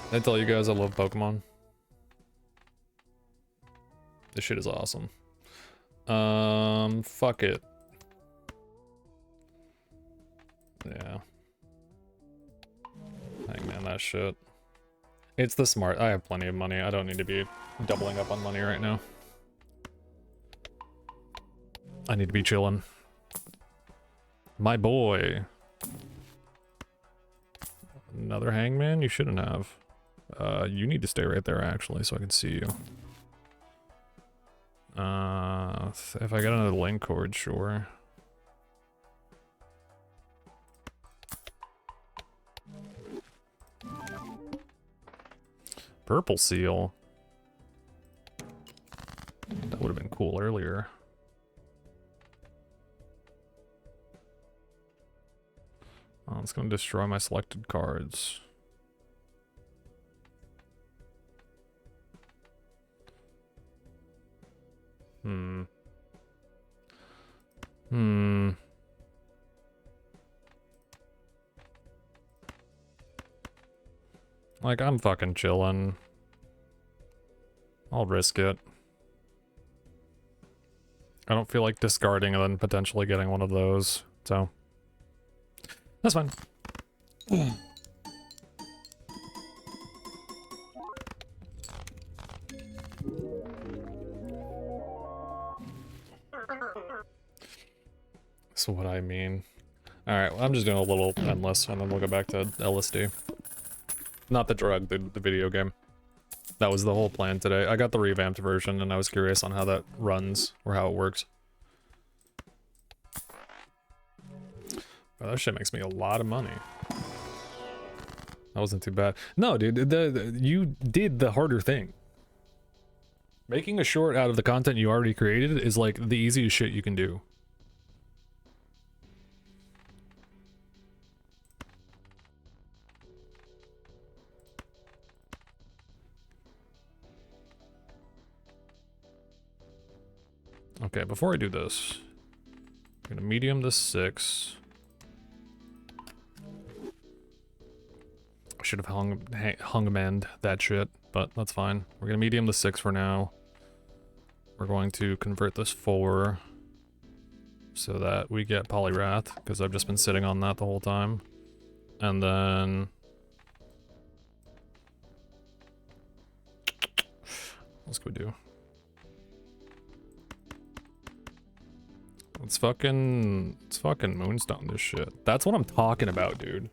I tell you guys I love Pokemon. This shit is awesome. Fuck it. Yeah. Hangman that shit. It's the smart. I have plenty of money. I don't need to be doubling up on money right now. I need to be chilling. My boy. Another hangman? You shouldn't have. You need to stay right there, actually, so I can see you. If I get another link cord, sure. Purple seal. That would have been cool earlier. Oh, it's gonna destroy my selected cards. Like, I'm fucking chillin'. I'll risk it. I don't feel like discarding and then potentially getting one of those, so... That's fine. That's what I mean. Alright, well, I'm just doing a little endless, and then we'll go back to LSD. Not the drug, the video game. That was the whole plan today. I got the revamped version, and I was curious on how that runs, or how it works. Well, that shit makes me a lot of money. That wasn't too bad. No, dude, you did the harder thing. Making a short out of the content you already created is like the easiest shit you can do. Okay, before I do this, I'm gonna medium this 6. should have hung mend that shit, but that's fine. We're gonna medium the 6 for now. We're going to convert this 4 so that we get Polyrath, because I've just been sitting on that the whole time. And then... what else can we do? Let's fucking moonstone this shit. That's what I'm talking about, dude.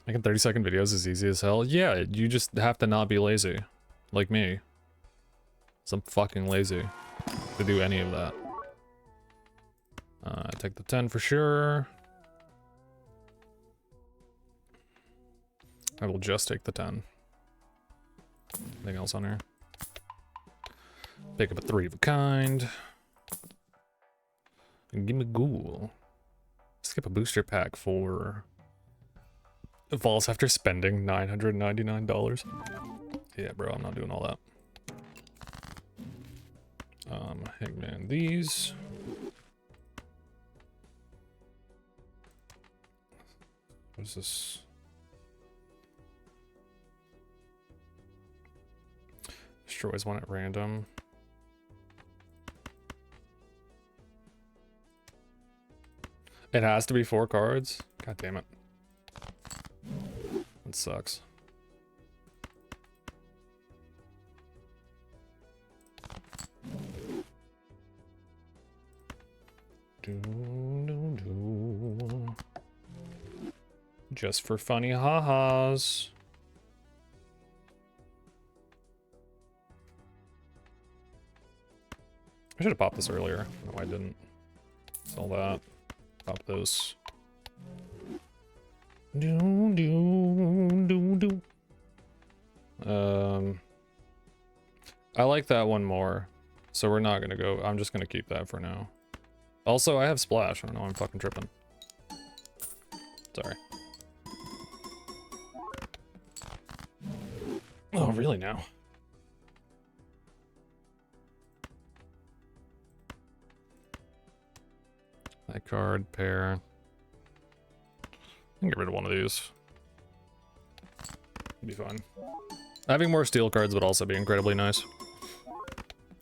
Making 30-second videos is easy as hell. Yeah, you just have to not be lazy. Like me. 'Cause I'm fucking lazy to do any of that. Take the 10 for sure. I will just take the 10. Anything else on here? Pick up a 3 of a kind. And give me ghoul. Skip a booster pack for... Evolves after spending $999. Yeah, bro, I'm not doing all that. Hangman these. What is this? Destroys one at random. It has to be 4 cards? God damn it. That sucks. Just for funny ha-has. I should have popped this earlier. No, I didn't. Sell that. Pop this. I like that one more. So we're not gonna go. I'm just gonna keep that for now. Also, I have splash. I don't know, I'm fucking tripping. Sorry. Oh, really now? That card, pair. I can get rid of one of these. Be fine. Having more steel cards would also be incredibly nice.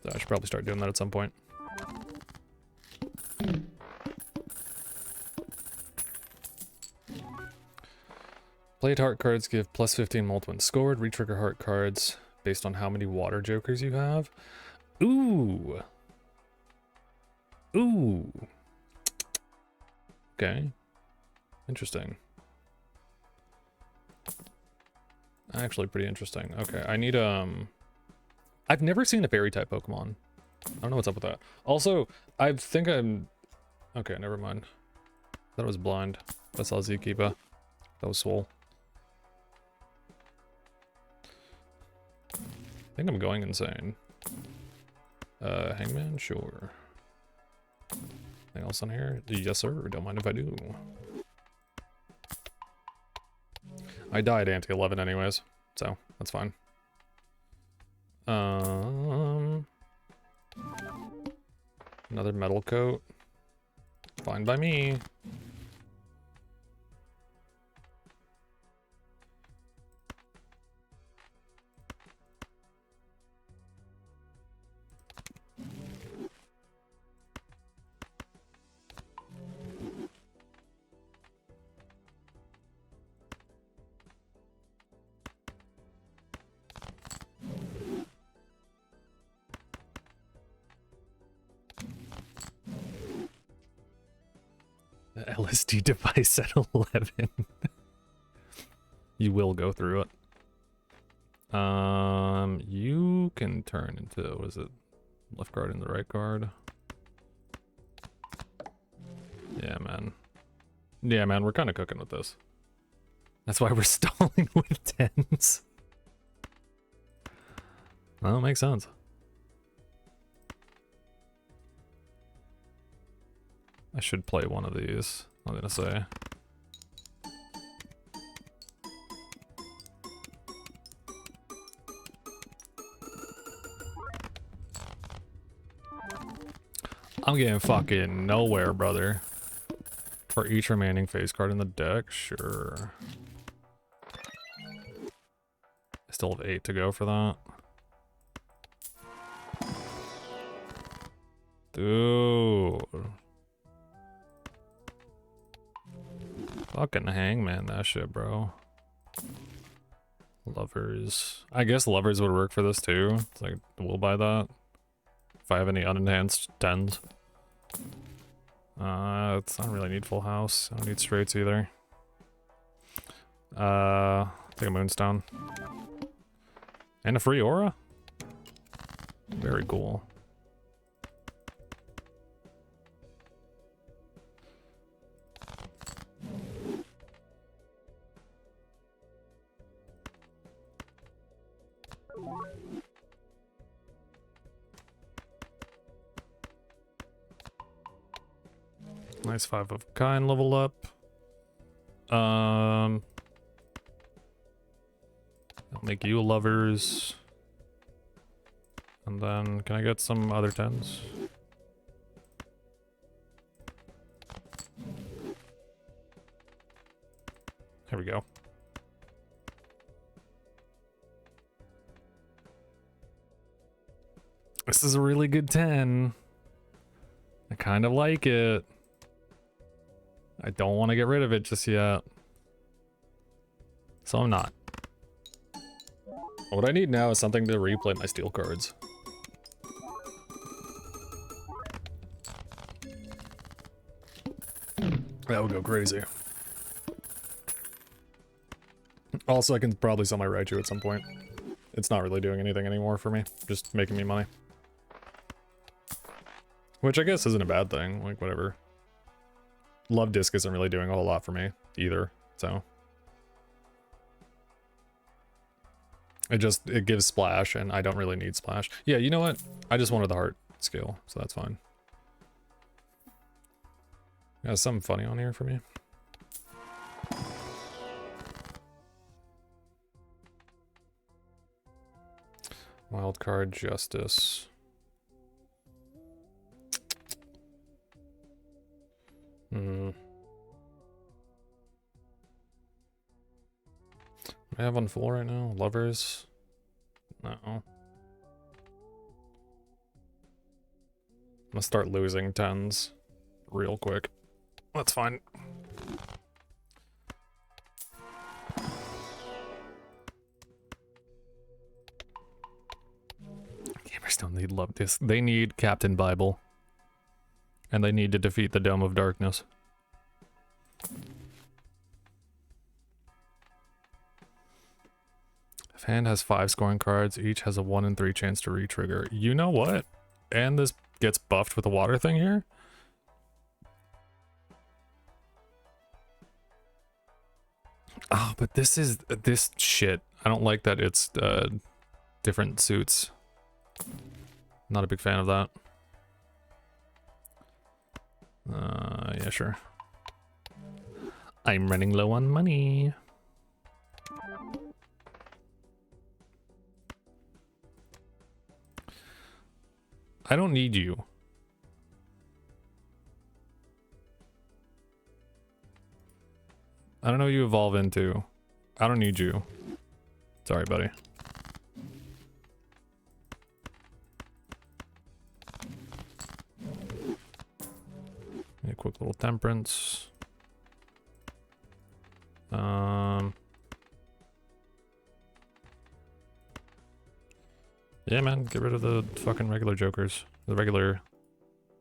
So I should probably start doing that at some point. Played heart cards give plus 15 mult when scored. Retrigger heart cards based on how many water jokers you have. Ooh. Ooh. Okay. Interesting. Actually pretty interesting. Okay, I need I've never seen a fairy type Pokemon. I don't know what's up with that. Also, I think I'm okay, never mind. That was blind. That's all Zkeepa. That was swole. I think I'm going insane. Hangman, sure. Anything else on here? Yes, sir. Don't mind if I do. I died anti-11 anyways, so that's fine. Another metal coat. Fine by me. The LSD device at 11. You will go through it. You can turn into, what is it? Left guard and the right guard. Yeah, man. Yeah, man, we're kind of cooking with this. That's why we're stalling with 10s. Well, makes sense. I should play one of these, I'm gonna say. I'm getting fucking nowhere, brother. For each remaining face card in the deck, sure. I still have 8 to go for that. Dude. Fucking Hangman that shit, bro. Lovers. I guess lovers would work for this too. It's like, we'll buy that. If I have any unenhanced 10s. It's not really need full house. I don't need straights either. Take a moonstone. And a free aura? Very cool. Nice 5 of kind level up. I'll make you lovers. And then, can I get some other 10s? Here we go. This is a really good 10. I kind of like it. I don't want to get rid of it just yet. So I'm not. What I need now is something to replay my steel cards. That would go crazy. Also, I can probably sell my Raichu at some point. It's not really doing anything anymore for me. Just making me money. Which I guess isn't a bad thing. Like, whatever. Love Disc isn't really doing a whole lot for me either, so. It gives splash, and I don't really need splash. Yeah, you know what? I just wanted the heart scale, so that's fine. Got something funny on here for me. Wildcard Justice. I have on full right now. Lovers. No. I'm gonna start losing 10s real quick. That's fine. Gamers don't need Love Disc. They need Captain Bible. And they need to defeat the Dome of Darkness. If hand has 5 scoring cards, each has a 1 in 3 chance to re-trigger. You know what? And this gets buffed with a water thing here? Oh, but this is this shit. I don't like that it's different suits. Not a big fan of that. Yeah, sure. I'm running low on money. I don't need you. I don't know what you evolve into. I don't need you. Sorry, buddy. A quick little temperance. Yeah, man, get rid of the fucking regular jokers. The regular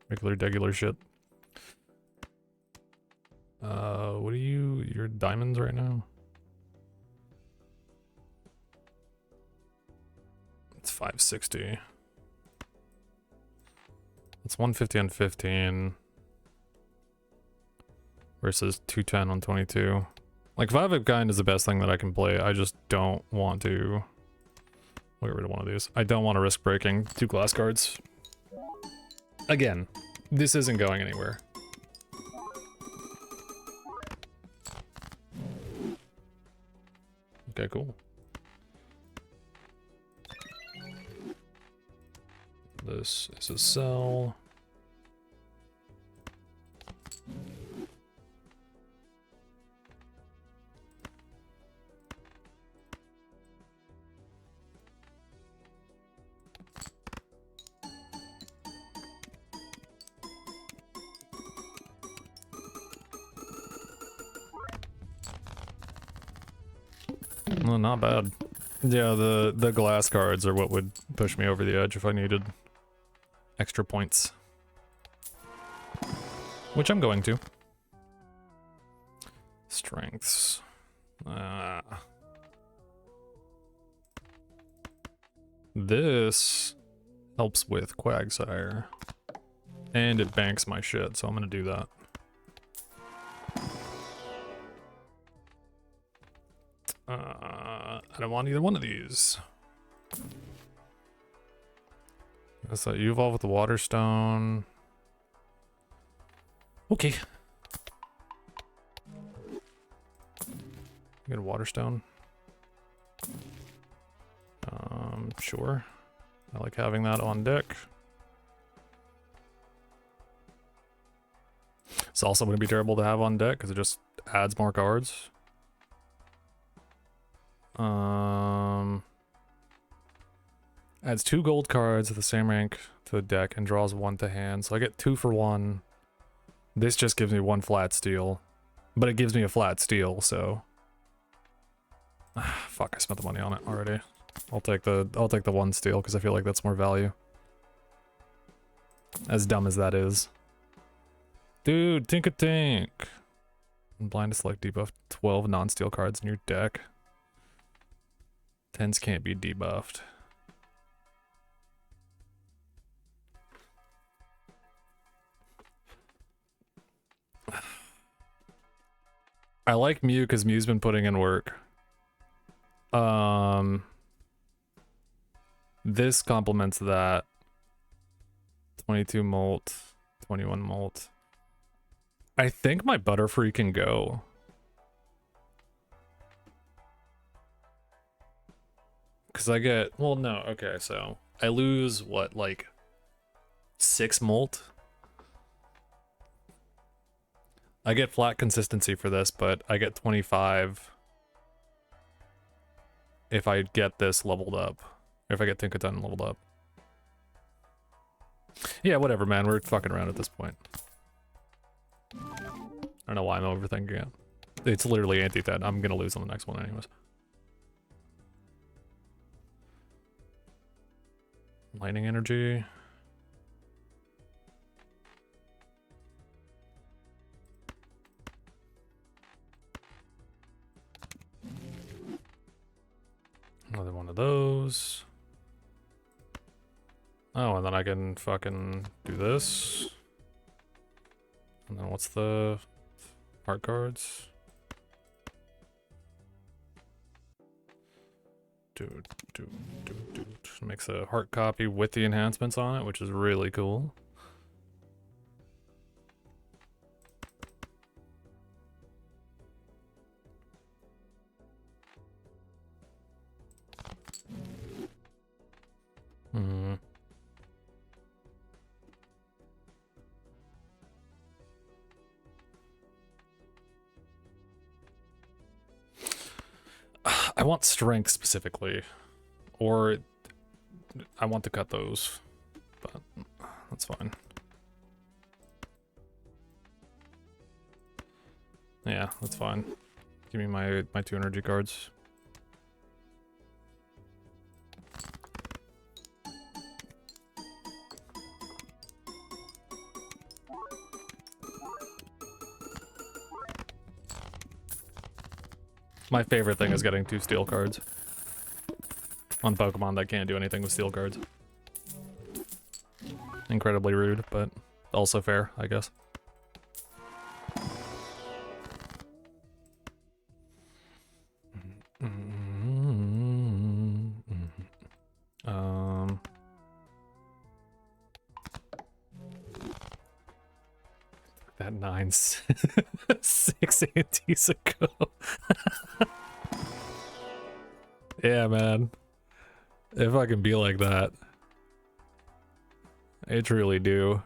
degular shit. What are you? You're diamonds right now? It's 560. It's 150 on 15. Versus 210 on 22. Like, 5 of kind is the best thing that I can play. I just don't want to... I'll get rid of one of these. I don't want to risk breaking 2 glass cards. Again, this isn't going anywhere. Okay, cool. This is a cell. Well, not bad. Yeah, the glass cards are what would push me over the edge if I needed extra points. Which I'm going to. Strengths. This helps with Quagsire. And it banks my shit, so I'm gonna do that. I don't want either one of these. That's that you evolve with the Water Stone. Okay. Get a Water Stone. Sure. I like having that on deck. It's also going to be terrible to have on deck because it just adds more cards. Adds 2 gold cards of the same rank to the deck and draws 1 to hand. So I get 2 for 1. This just gives me 1 flat steal. But it gives me a flat steal, so... fuck, I spent the money on it already. I'll take the 1 steal because I feel like that's more value. As dumb as that is. Dude, Tink-a-Tink! I'm blind to select debuff 12 non-steal cards in your deck. 10s can't be debuffed. I like Mew because Mew's been putting in work. This complements that. 22 molt, 21 molt. I think my Butterfree can go. Because I get, well, no, okay, so I lose what, like 6 molt? I get flat consistency for this, but I get 25 if I get this leveled up. If I get Tinkaton leveled up. Yeah, whatever, man. We're fucking around at this point. I don't know why I'm overthinking it. It's literally anti-that. I'm gonna lose on the next one anyways. Lightning energy. Another one of those. Oh, and then I can fucking do this. And then what's the heart cards? Dude. Makes a heart copy with the enhancements on it, which is really cool. I want strength specifically, or I want to cut those, but that's fine. Yeah, that's fine. Give me my 2 energy cards. My favorite thing is getting 2 steel cards on Pokemon that can't do anything with steel cards. Incredibly rude, but also fair, I guess. That 6 antes ago. Yeah, man. If I can be like that. I truly do.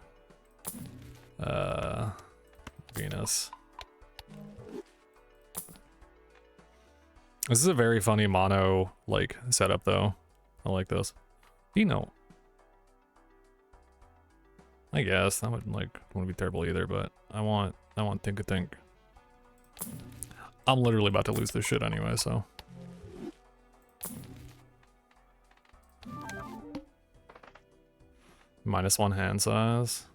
Venus. This is a very funny mono, like, setup, though. I like this. Dino. I guess. That wouldn't, like, wouldn't be terrible either, but I want Think-a-Think. I'm literally about to lose this shit anyway, so. -1 hand size.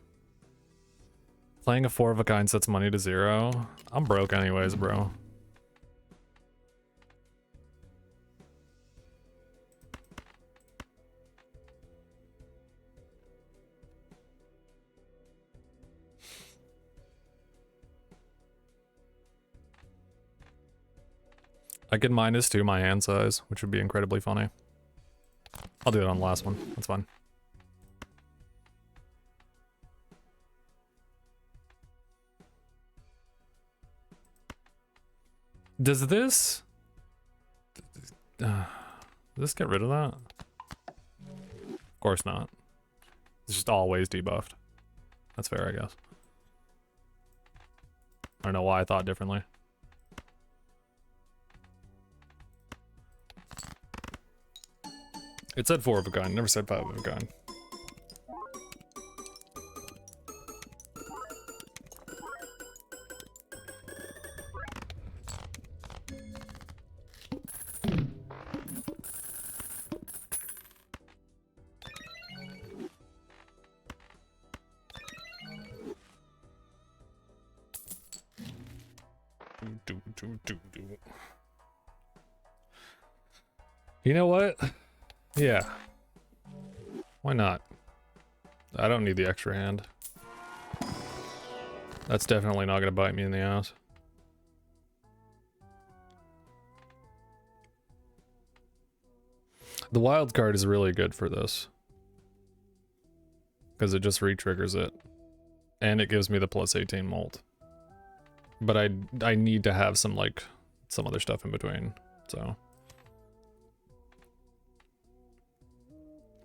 Playing a 4 of a kind sets money to 0. I'm broke anyways, bro. I could -2 my hand size, which would be incredibly funny. I'll do it on the last one. That's fine. Does this... does this get rid of that? Of course not. It's just always debuffed. That's fair, I guess. I don't know why I thought differently. It said 4 of a kind, never said 5 of a kind. You know what? Yeah. Why not? I don't need the extra hand. That's definitely not gonna bite me in the ass. The wild card is really good for this. Because it just re-triggers it. And it gives me the +18 molt. But I need to have some, like, some other stuff in between, so.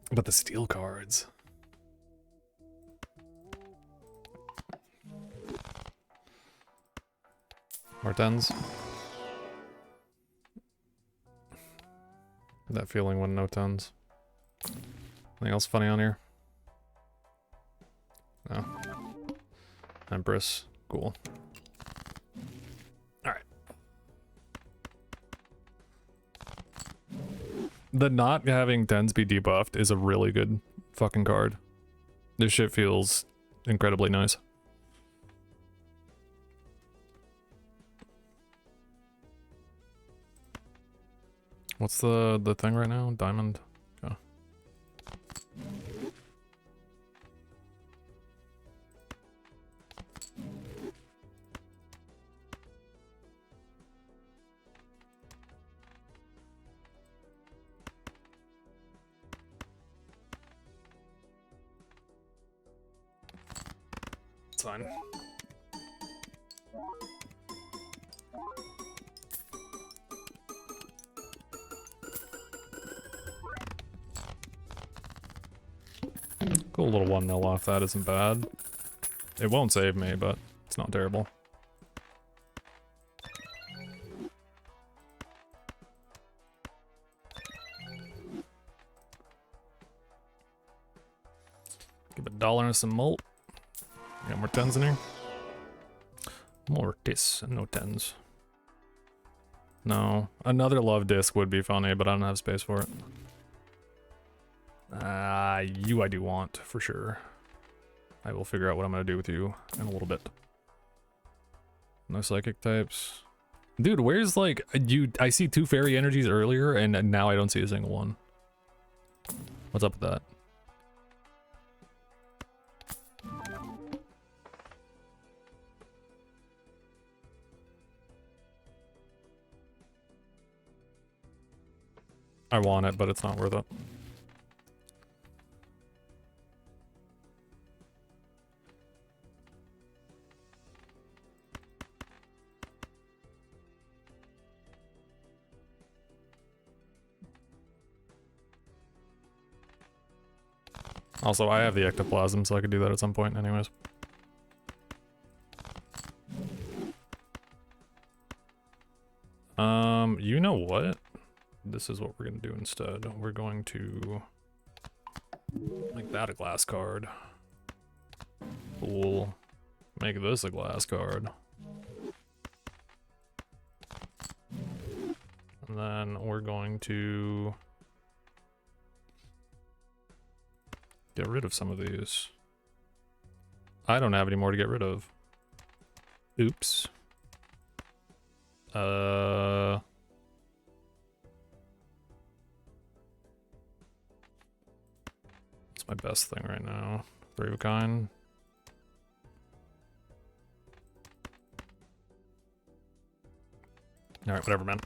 But the steel cards. More 10s. That feeling when no 10s. Anything else funny on here? No. Empress. Cool. Alright. The not having 10s be debuffed is a really good fucking card. This shit feels incredibly nice. What's the thing right now? Diamond? Okay. It's fine. Cool little 1-0 off that isn't bad. It won't save me, but it's not terrible. Give $1 and some molt. Got more 10s in here. More dis, no 10s. No, another love disc would be funny, but I don't have space for it. You I do want, for sure. I will figure out what I'm gonna do with you in a little bit. No psychic types. Dude, where's like, I see 2 fairy energies earlier, and now I don't see a single one. What's up with that? I want it, but it's not worth it. Also, I have the ectoplasm, so I could do that at some point anyways. You know what? This is what we're gonna do instead. We're going to make that a glass card. Cool. Make this a glass card. And then we're going to Get rid of some of these. I don't have any more to get rid of. Oops. What's my best thing right now? 3 of a kind. Alright, whatever, man.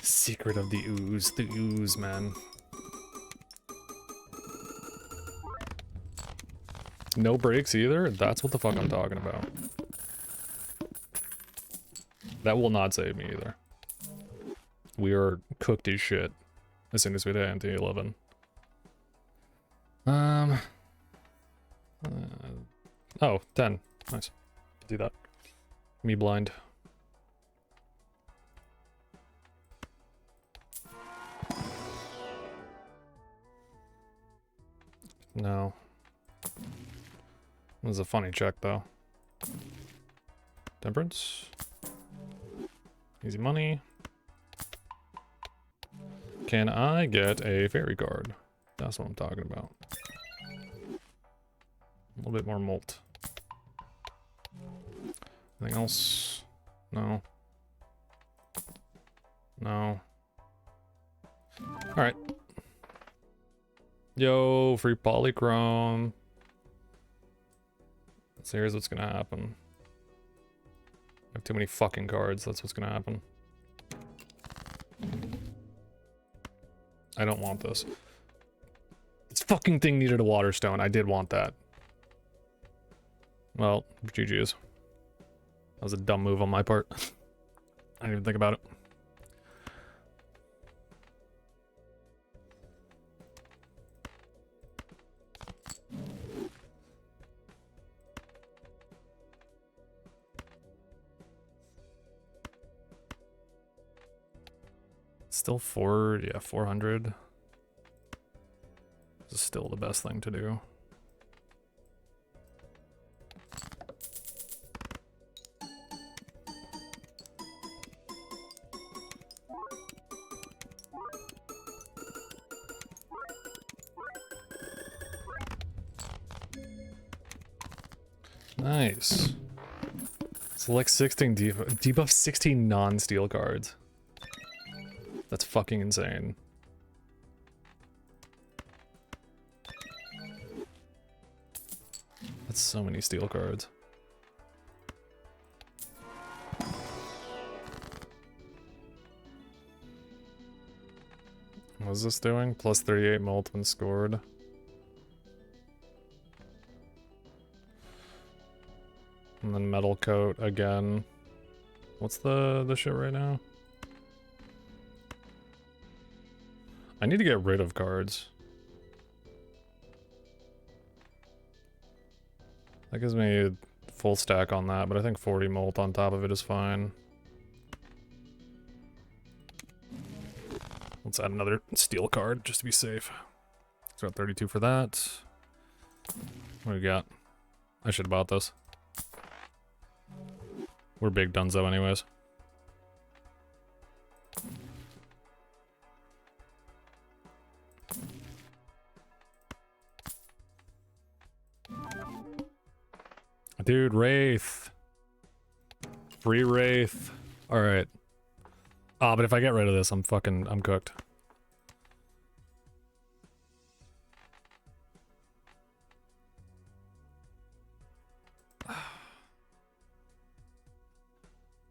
Secret of the ooze, man. No breaks either? That's what the fuck I'm talking about. That will not save me either. We are cooked as shit as soon as we hit anti-11. Oh, 10. Nice. Do that. Me blind. No. This is a funny check, though. Temperance. Easy money. Can I get a fairy card? That's what I'm talking about. A little bit more molt. Anything else? No. No. Alright. Yo, free polychrome. So here's what's gonna happen. I have too many fucking cards, that's what's gonna happen. I don't want this. This fucking thing needed a water stone. I did want that. Well, GG's. That was a dumb move on my part. I didn't even think about it. Still 400. This is still the best thing to do. Nice. Select 16 debuff 16 non-steel cards. That's fucking insane. That's so many steel cards. What is this doing? Plus 38 mult when scored. And then metal coat again. What's the shit right now? I need to get rid of cards. That gives me a full stack on that, but I think 40 mult on top of it is fine. Let's add another steel card just to be safe. So got 32 for that. What do we got? I should have bought this. We're big dunzo anyways. Dude, Wraith. Free Wraith. Alright. Ah, but if I get rid of this, I'm cooked.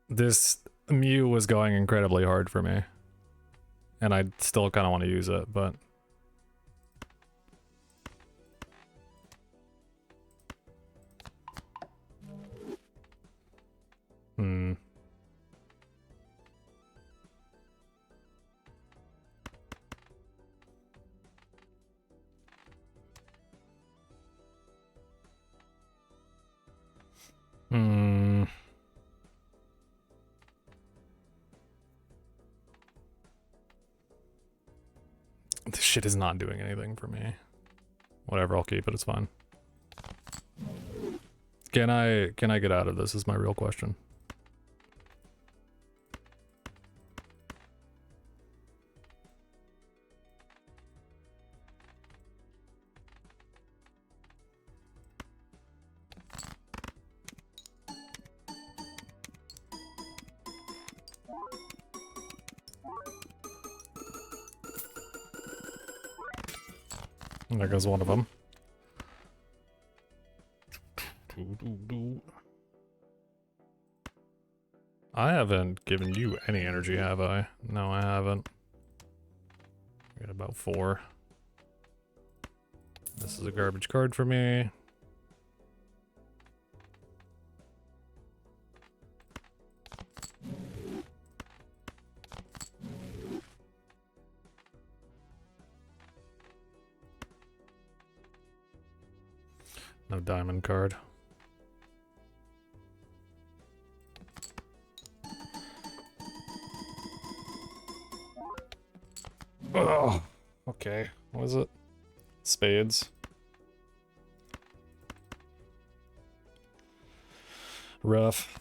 This Mew was going incredibly hard for me. And I still kind of want to use it, but... This shit is not doing anything for me. Whatever, I'll keep it, it's fine. Can I get out of this is my real question. And there goes one of them. I haven't given you any energy, have I? No, I haven't. I got about 4. This is a garbage card for me. No diamond card. Oh, okay. What is it? Spades. Rough.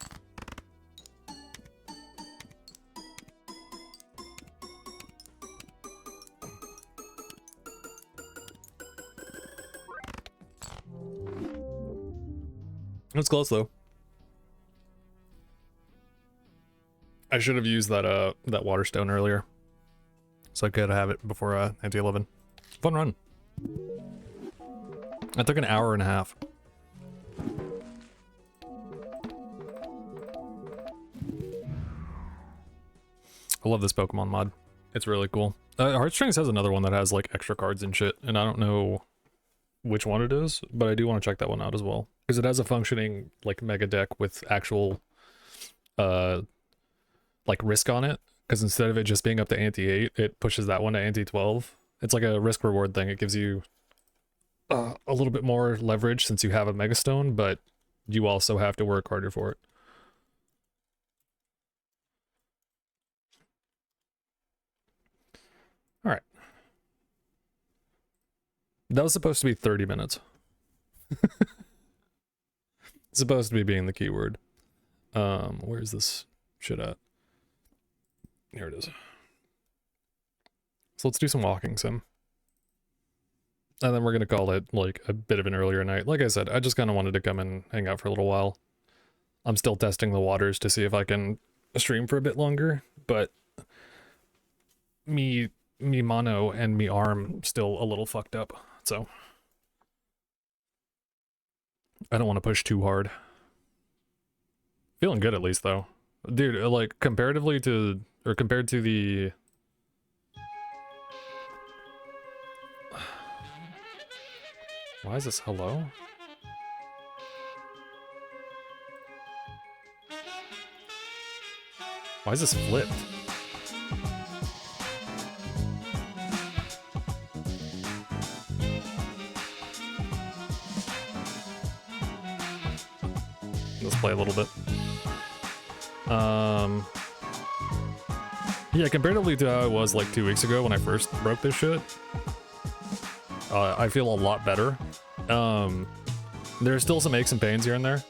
It's close though. I should have used that that water stone earlier, so I could have it before anti-11. Fun run. That took an hour and a half. I love this Pokemon mod. It's really cool. Heartstrings has another one that has like extra cards and shit, and I don't know which one it is, but I do want to check that one out as well. Because it has a functioning like mega deck with actual like risk on it. Because instead of it just being up to ante 8, it pushes that one to ante 12. It's like a risk reward thing. It gives you a little bit more leverage since you have a Mega Stone, but you also have to work harder for it. All right. That was supposed to be 30 minutes. It's supposed to be being the keyword. Where's this shit at? Here it is. So let's do some walking sim. And then we're gonna call it like a bit of an earlier night. Like I said, I just kind of wanted to come and hang out for a little while. I'm still testing the waters to see if I can stream for a bit longer, but me mono and me arm still a little fucked up, so I don't want to push too hard. Feeling good at least though. Dude, like comparatively to, or compared to the why is this hello? Why is this flipped? Let's play a little bit. Yeah, comparatively to how I was like 2 weeks ago when I first broke this shit, I feel a lot better. There's still some aches and pains here and there,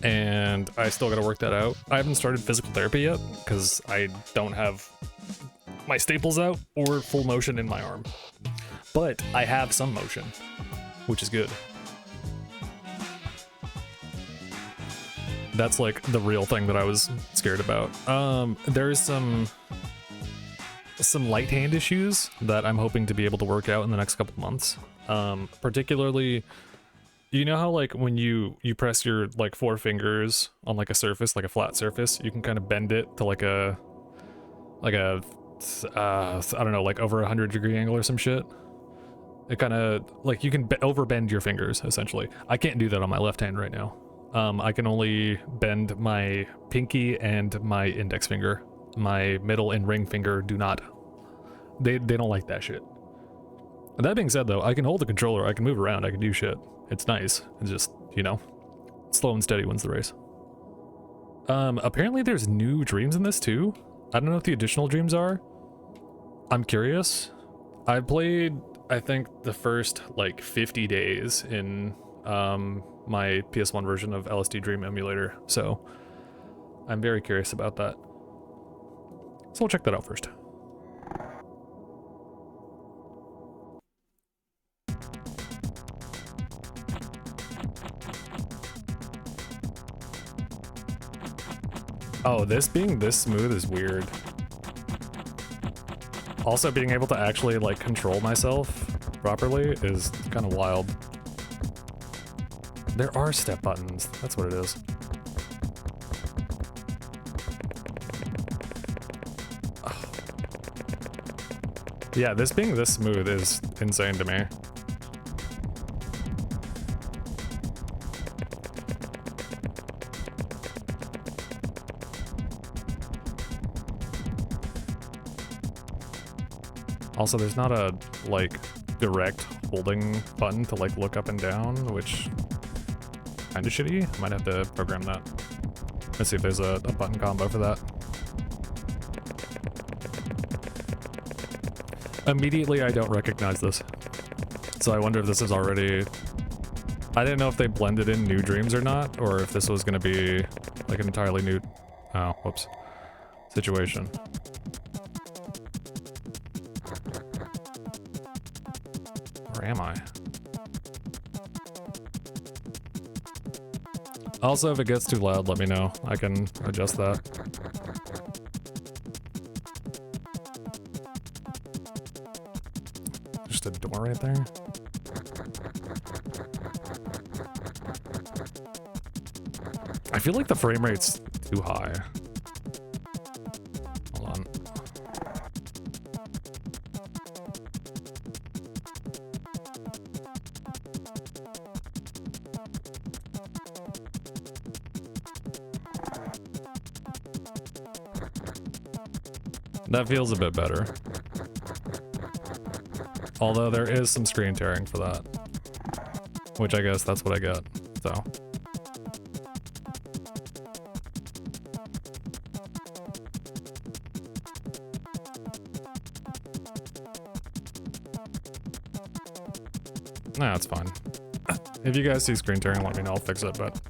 and I still gotta work that out. I haven't started physical therapy yet, because I don't have my staples out or full motion in my arm. But I have some motion, which is good. That's like the real thing that I was scared about. There's some light hand issues that I'm hoping to be able to work out in the next couple months. Particularly, you know how like when you press your like 4 fingers on like a surface, like a flat surface, you can kind of bend it to like a I don't know, like over 100-degree angle or some shit. It kind of like you can overbend your fingers essentially. I can't do that on my left hand right now. I can only bend my pinky and my index finger. My middle and ring finger do not. They don't like that shit. That being said though, I can hold the controller, I can move around, I can do shit. It's nice. It's just, you know, slow and steady wins the race. Apparently there's new dreams in this too. I don't know what the additional dreams are. I'm curious. I played, I think, the first like 50 days in my PS1 version of LSD Dream Emulator, so I'm very curious about that. So we'll check that out first. Oh, this being this smooth is weird. Also, being able to actually like control myself properly is kind of wild. There are step buttons. That's what it is. Oh. Yeah, this being this smooth is insane to me. Also, there's not a, like, direct holding button to, like, look up and down, which kind of shitty. I might have to program that. Let's see if there's a button combo for that. Immediately, I don't recognize this. So I wonder if this is already... I didn't know if they blended in new dreams or not, or if this was going to be, like, an entirely new... Oh, whoops. Situation. Where am I? Also, if it gets too loud, let me know. I can adjust that. Just a door right there. I feel like the frame rate's too high. Hold on. That feels a bit better. Although there is some screen tearing for that. Which I guess that's what I get, so. Nah, it's fine. If you guys see screen tearing, let me know, I'll fix it, but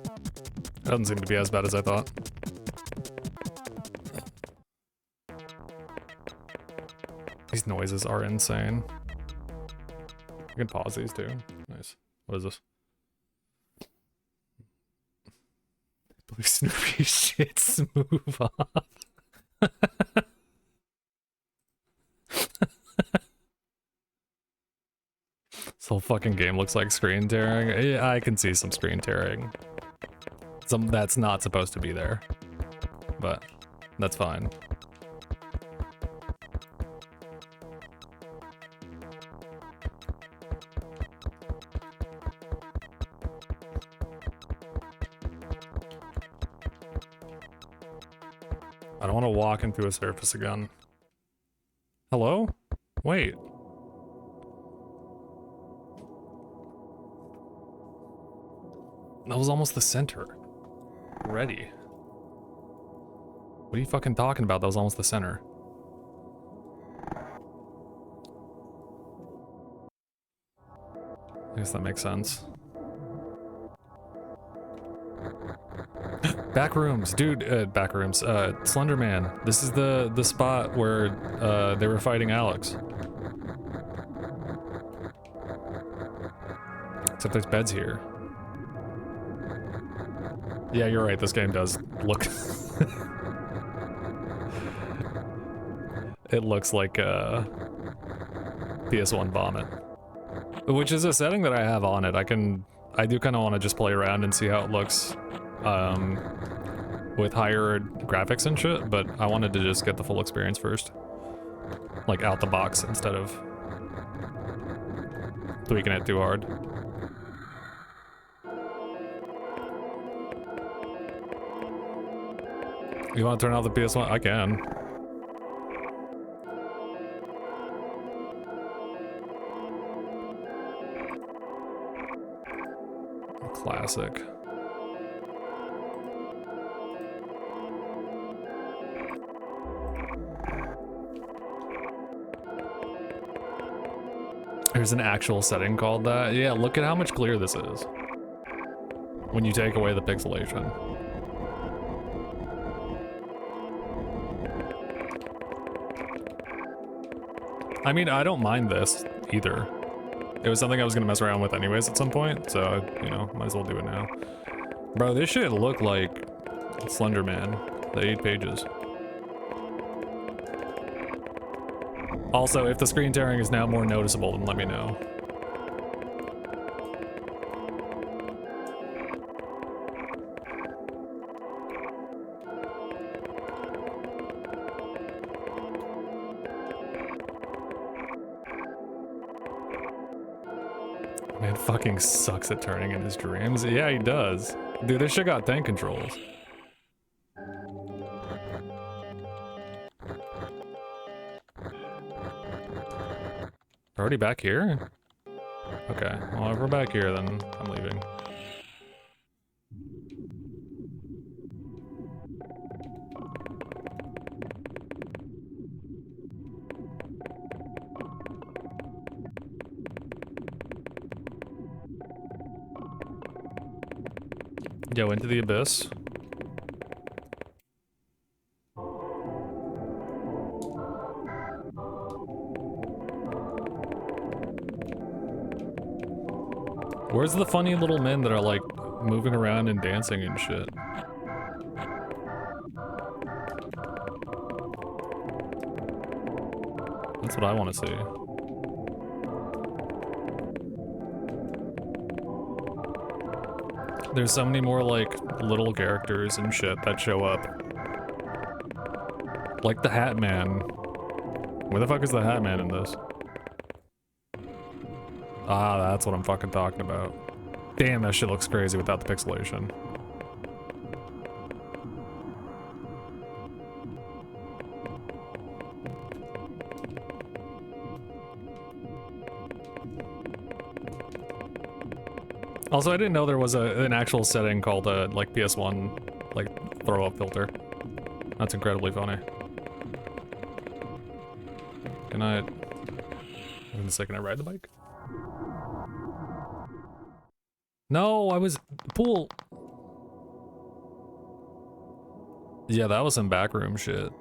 it doesn't seem to be as bad as I thought. These noises are insane. I can pause these too. Nice. What is this? Blue Snoopy shit smooth off. This whole fucking game looks like screen tearing. Yeah, I can see some screen tearing. Some that's not supposed to be there. But that's fine. I don't want to walk into a surface again. Hello? Wait. That was almost the center. Ready. What are you fucking talking about? That was almost the center. I guess that makes sense. Back rooms, dude. Back rooms. Slender Man. This is the spot where they were fighting Alex. Except there's beds here. Yeah, you're right. This game does look. It looks like PS1 vomit, which is a setting that I have on it. I do kind of want to just play around and see how it looks. With higher graphics and shit, but I wanted to just get the full experience first. Like out the box instead of tweaking it too hard. You want to turn off the PS1? I can. Classic. There's an actual setting called that. Yeah, look at how much clearer this is when you take away the pixelation. I mean, I don't mind this either. It was something I was gonna mess around with anyways at some point, so, you know, might as well do it now. Bro, this shit looked like Slender Man, the 8 pages. Also, if the screen tearing is now more noticeable, then let me know. Man fucking sucks at turning in his dreams. Yeah, he does. Dude, this shit got tank controls. Already back here? Okay, well if we're back here then I'm leaving. Go into the abyss. Where's the funny little men that are like moving around and dancing and shit? That's what I want to see. There's so many more like little characters and shit that show up. Like the Hat Man. Where the fuck is the Hat Man in this? Ah, that's what I'm fucking talking about. Damn, that shit looks crazy without the pixelation. Also, I didn't know there was an actual setting called like PS1 like throw up filter. That's incredibly funny. Can I? Wait a second, I ride the bike? No, I was pool. Yeah, that was some backroom shit.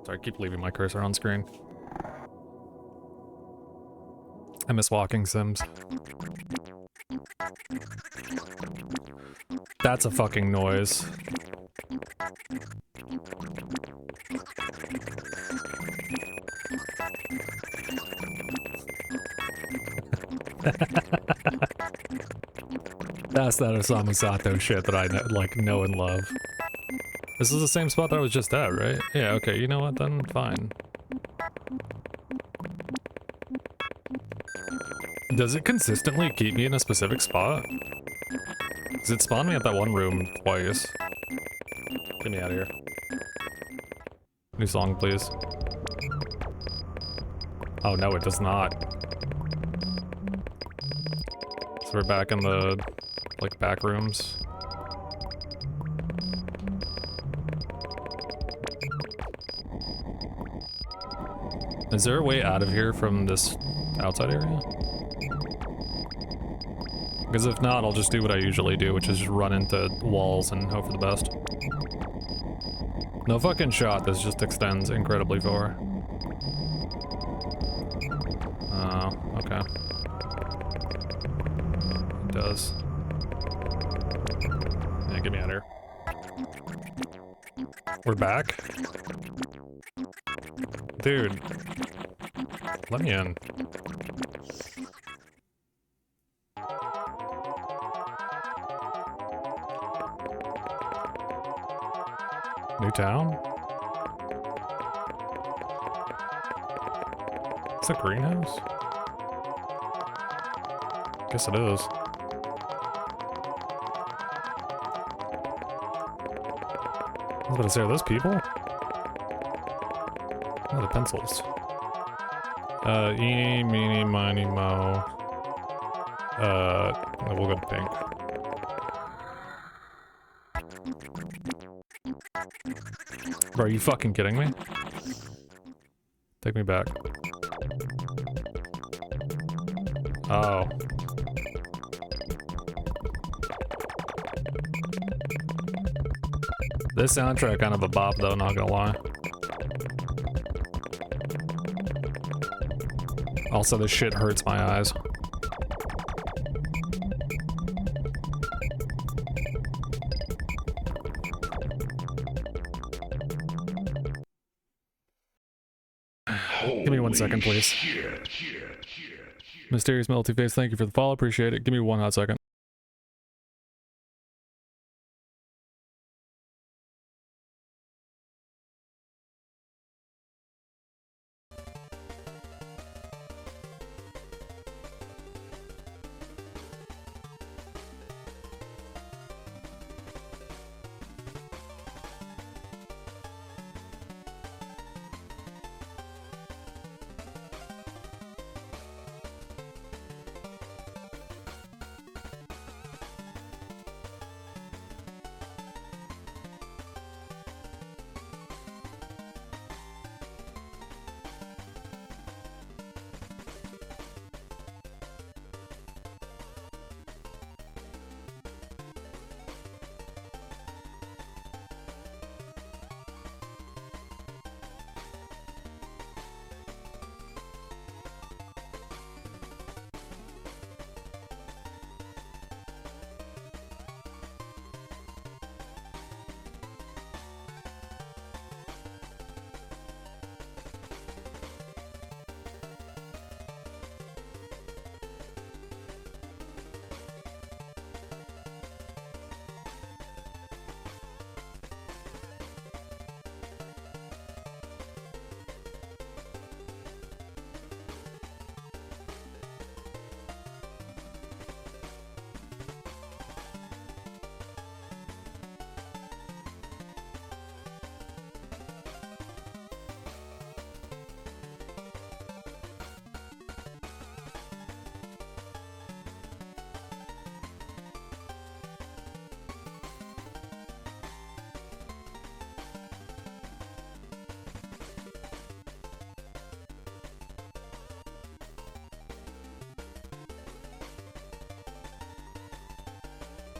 Sorry, I keep leaving my cursor on screen. I miss walking sims. That's a fucking noise. That's that Osamu Sato shit that I know and love. This is the same spot that I was just at, right? Yeah, okay, you know what then? Fine. Does it consistently keep me in a specific spot? Does it spawn me at that one room twice? Get me out of here. New song, please. Oh no, it does not. So we're back in the, like, back rooms. Is there a way out of here from this outside area? Because if not, I'll just do what I usually do, which is just run into walls and hope for the best. No fucking shot, this just extends incredibly far. Oh, okay. It does. Yeah, get me out of here. We're back? Dude. Let me in. New town? It's a greenhouse? Guess it is. I was about to say, are those people? Oh, the pencils. Eeny, meeny, miny, mo. We'll go pink. Bro, are you fucking kidding me? Take me back. Oh. This soundtrack kind of a bop though, not gonna lie. Also, this shit hurts my eyes. Give me 1 second, please. Mysterious Melty Face, thank you for the follow. Appreciate it. Give me 1 hot second.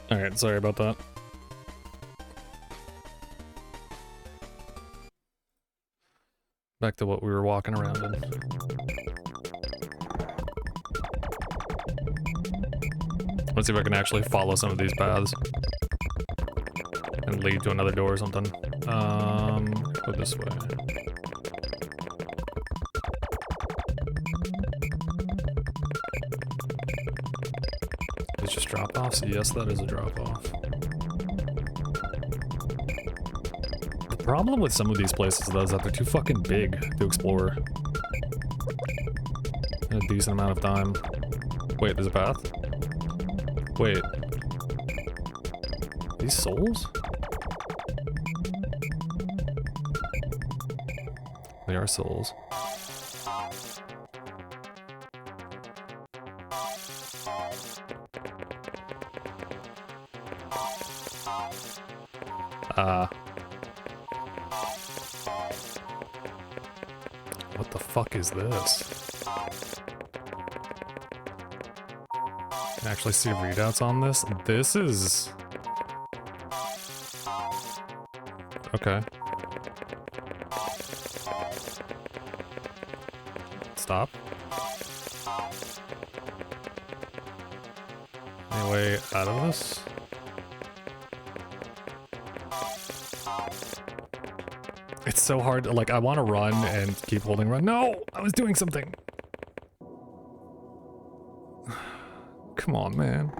Alright, sorry about that. Back to what we were walking around in. Let's see if I can actually follow some of these paths. And lead to another door or something. Go this way. It's just drop-offs? Yes, that is a drop-off. The problem with some of these places, though, is that they're too fucking big to explore in a decent amount of time. Wait, there's a path? Wait. These souls? They are souls. What the fuck is this? Can actually see readouts on this? This is... Okay. Stop. Any way out of this? It's so hard, like, I want to run and keep holding run. No! I was doing something! Come on, man.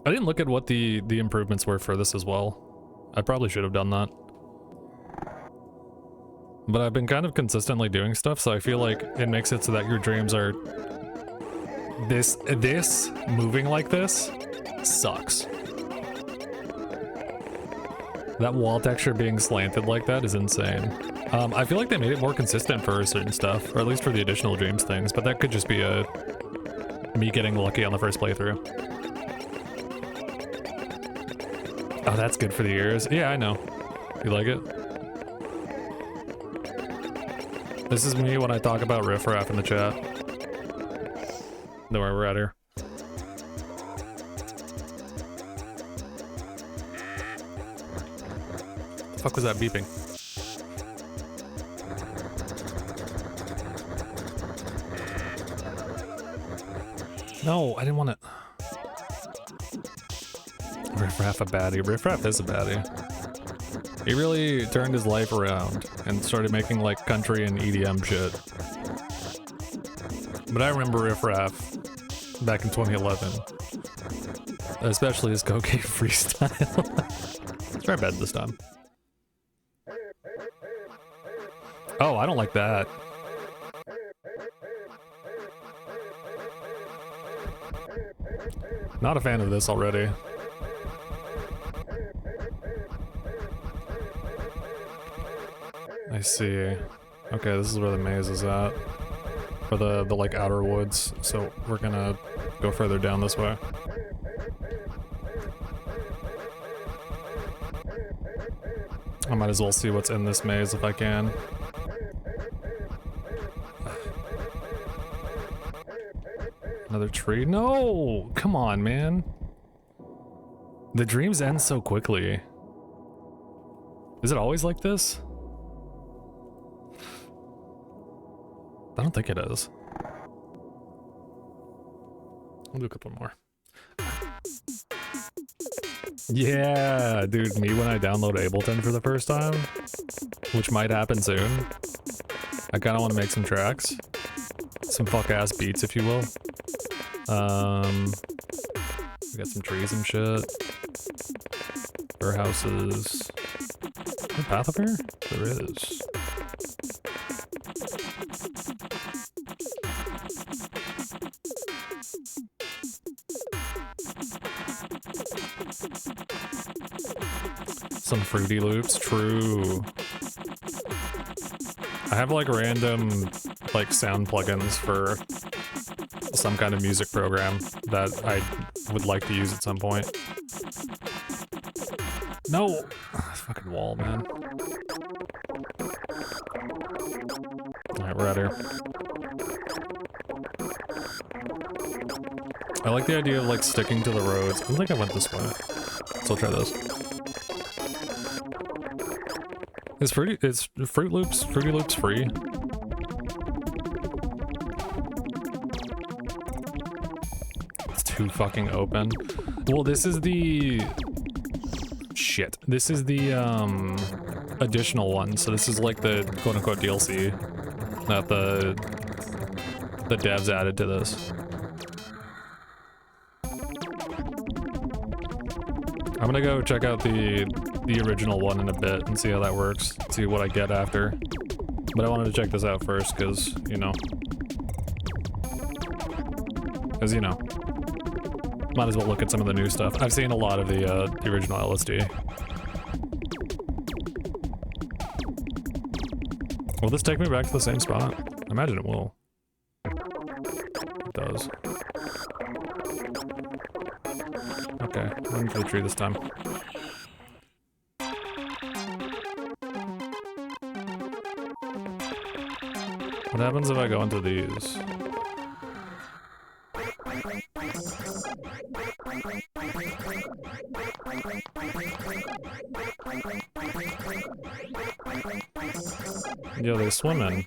I didn't look at what the improvements were for this as well. I probably should have done that. But I've been kind of consistently doing stuff, so I feel like it makes it so that your dreams are... This moving like this sucks. That wall texture being slanted like that is insane. I feel like they made it more consistent for certain stuff, or at least for the additional dreams things, but that could just be me getting lucky on the first playthrough. Oh, that's good for the ears. Yeah, I know. You like it? This is me when I talk about Riff Raff in the chat. Don't worry, we're out here. The fuck was that beeping? No, I didn't want to. Riff Raff a baddie. Riff Raff is a baddie. He really turned his life around and started making like country and EDM shit. But I remember Riff Raff back in 2011. Especially his Go-Game freestyle. Let's try bed this time. Oh, I don't like that. Not a fan of this already. I see. Okay, this is where the maze is at. For the like outer woods. So we're gonna go further down this way. I might as well see what's in this maze if I can. Another tree? No! Come on, man. The dreams end so quickly. Is it always like this? I don't think it is. I'll do a couple more. Yeah, dude, me when I download Ableton for the first time, which might happen soon. I kind of want to make some tracks. Some fuck-ass beats, if you will. We got some trees and shit. Fur houses. Is there a path up here? There is. Some Fruity Loops, true. I have like random like sound plugins for some kind of music program that I would like to use at some point. No! This fucking wall, man. Alright, we're out here. I like the idea of like sticking to the roads. I don't think I went this way. So I'll try this. Is Fruity Loops free? It's too fucking open. Well, this is the... Shit. This is the, additional one. So this is like the quote-unquote DLC that the devs added to this. I'm gonna go check out the original one in a bit and see how that works. See what I get after. But I wanted to check this out first, because, you know. Because, you know. Might as well look at some of the new stuff. I've seen a lot of the original LSD. Will this take me back to the same spot? I imagine it will. It does. Okay, running for the tree this time. What happens if I go into these? Yo, they're swimming.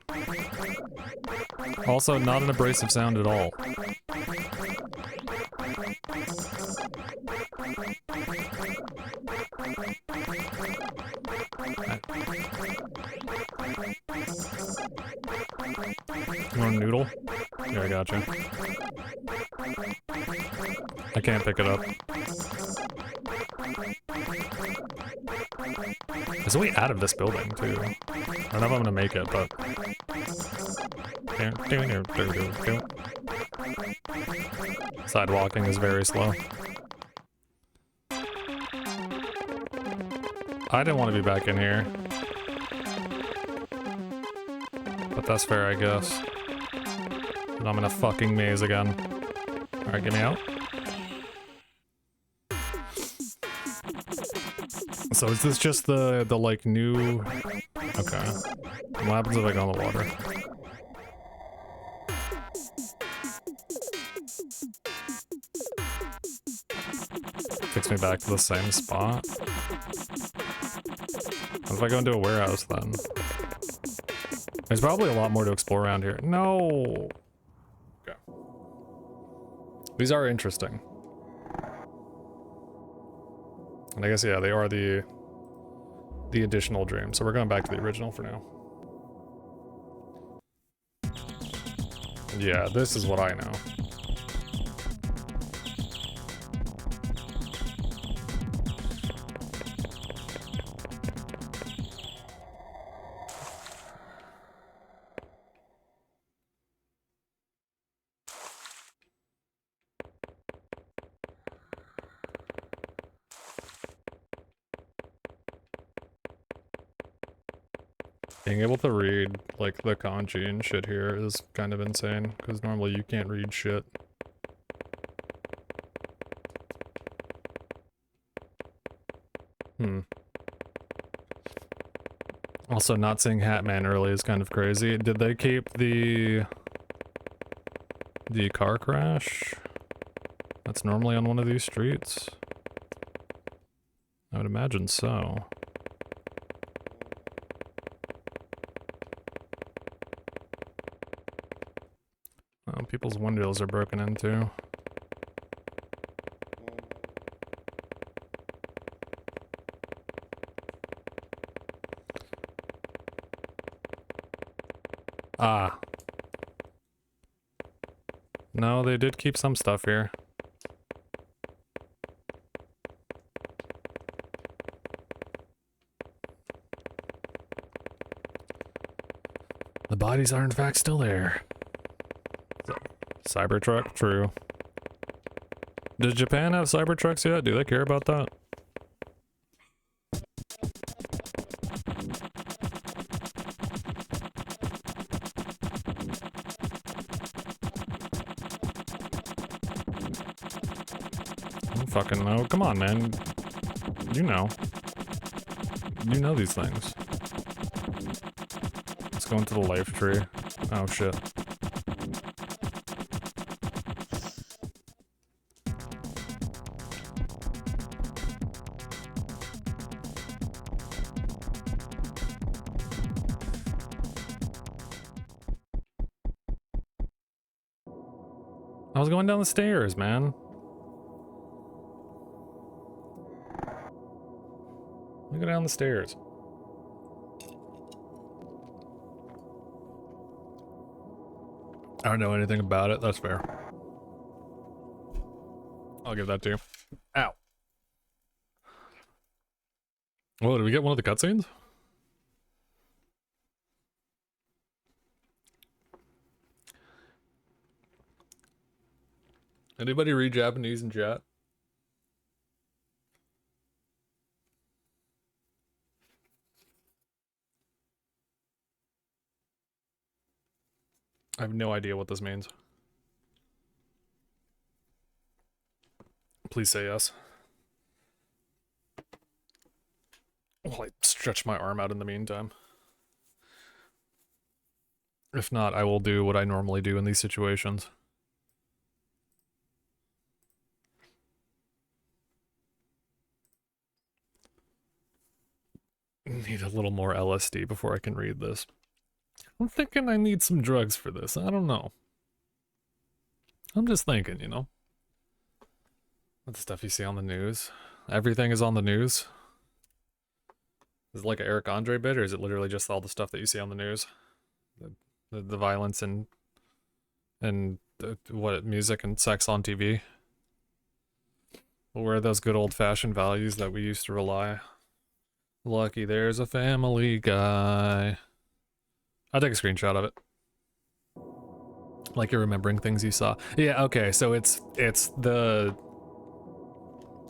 Also, not an abrasive sound at all. You want a noodle? Yeah, I got you. I can't pick it up. There's a way out of this building, too. I don't know if I'm gonna make it, but... Sidewalking is very slow. I didn't want to be back in here. But that's fair, I guess. And I'm in a fucking maze again. Alright, get me out. So is this just the like new... Okay. What happens if I go in the water? Takes me back to the same spot. What if I go into a warehouse then? There's probably a lot more to explore around here. No! Okay. These are interesting. And I guess, yeah, they are the the additional dream. So we're going back to the original for now. Yeah, this is what I know. Being able to read, like, the kanji and shit here is kind of insane, because normally you can't read shit. Also, not seeing Hatman early is kind of crazy. Did they keep the car crash that's normally on one of these streets? I would imagine so. Oh, people's windows are broken into. Ah. No, they did keep some stuff here. The bodies are in fact still there. Cybertruck, true. Does Japan have Cybertrucks yet? Do they care about that? I don't fucking know. Come on, man. You know. You know these things. Let's go into the life tree. Oh shit. I was going down the stairs, man. Let me go down the stairs. I don't know anything about it, that's fair. I'll give that to you. Ow. Whoa, did we get one of the cutscenes? Anybody read Japanese in chat? I have no idea what this means. Please say yes. While I stretch my arm out in the meantime. If not, I will do what I normally do in these situations. Need a little more LSD before I can read this. I'm thinking I need some drugs for this. I don't know. I'm just thinking, you know. What stuff you see on the news. Everything is on the news. Is it like an Eric Andre bit, or is it literally just all the stuff that you see on the news? The violence and what, music and sex on TV? Where are those good old-fashioned values that we used to rely? Lucky there's a Family Guy. I'll take a screenshot of it. Like you're remembering things you saw. Yeah, okay, so it's the...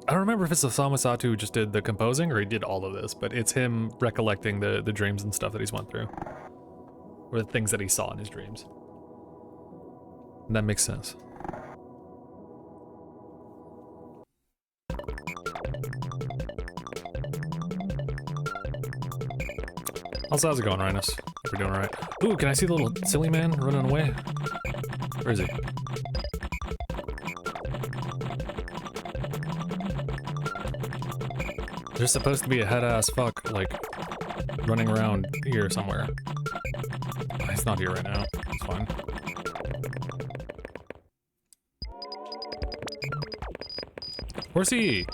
I don't remember if it's Osamu Sato who just did the composing or he did all of this, but it's him recollecting the dreams and stuff that he's went through. Or the things that he saw in his dreams. And that makes sense. Also, how's it going, Rhinus? Hope you're doing alright. Ooh, can I see the little silly man running away? Where is he? There's supposed to be a head-ass fuck, like, running around here somewhere. He's not here right now. It's fine. Where's he?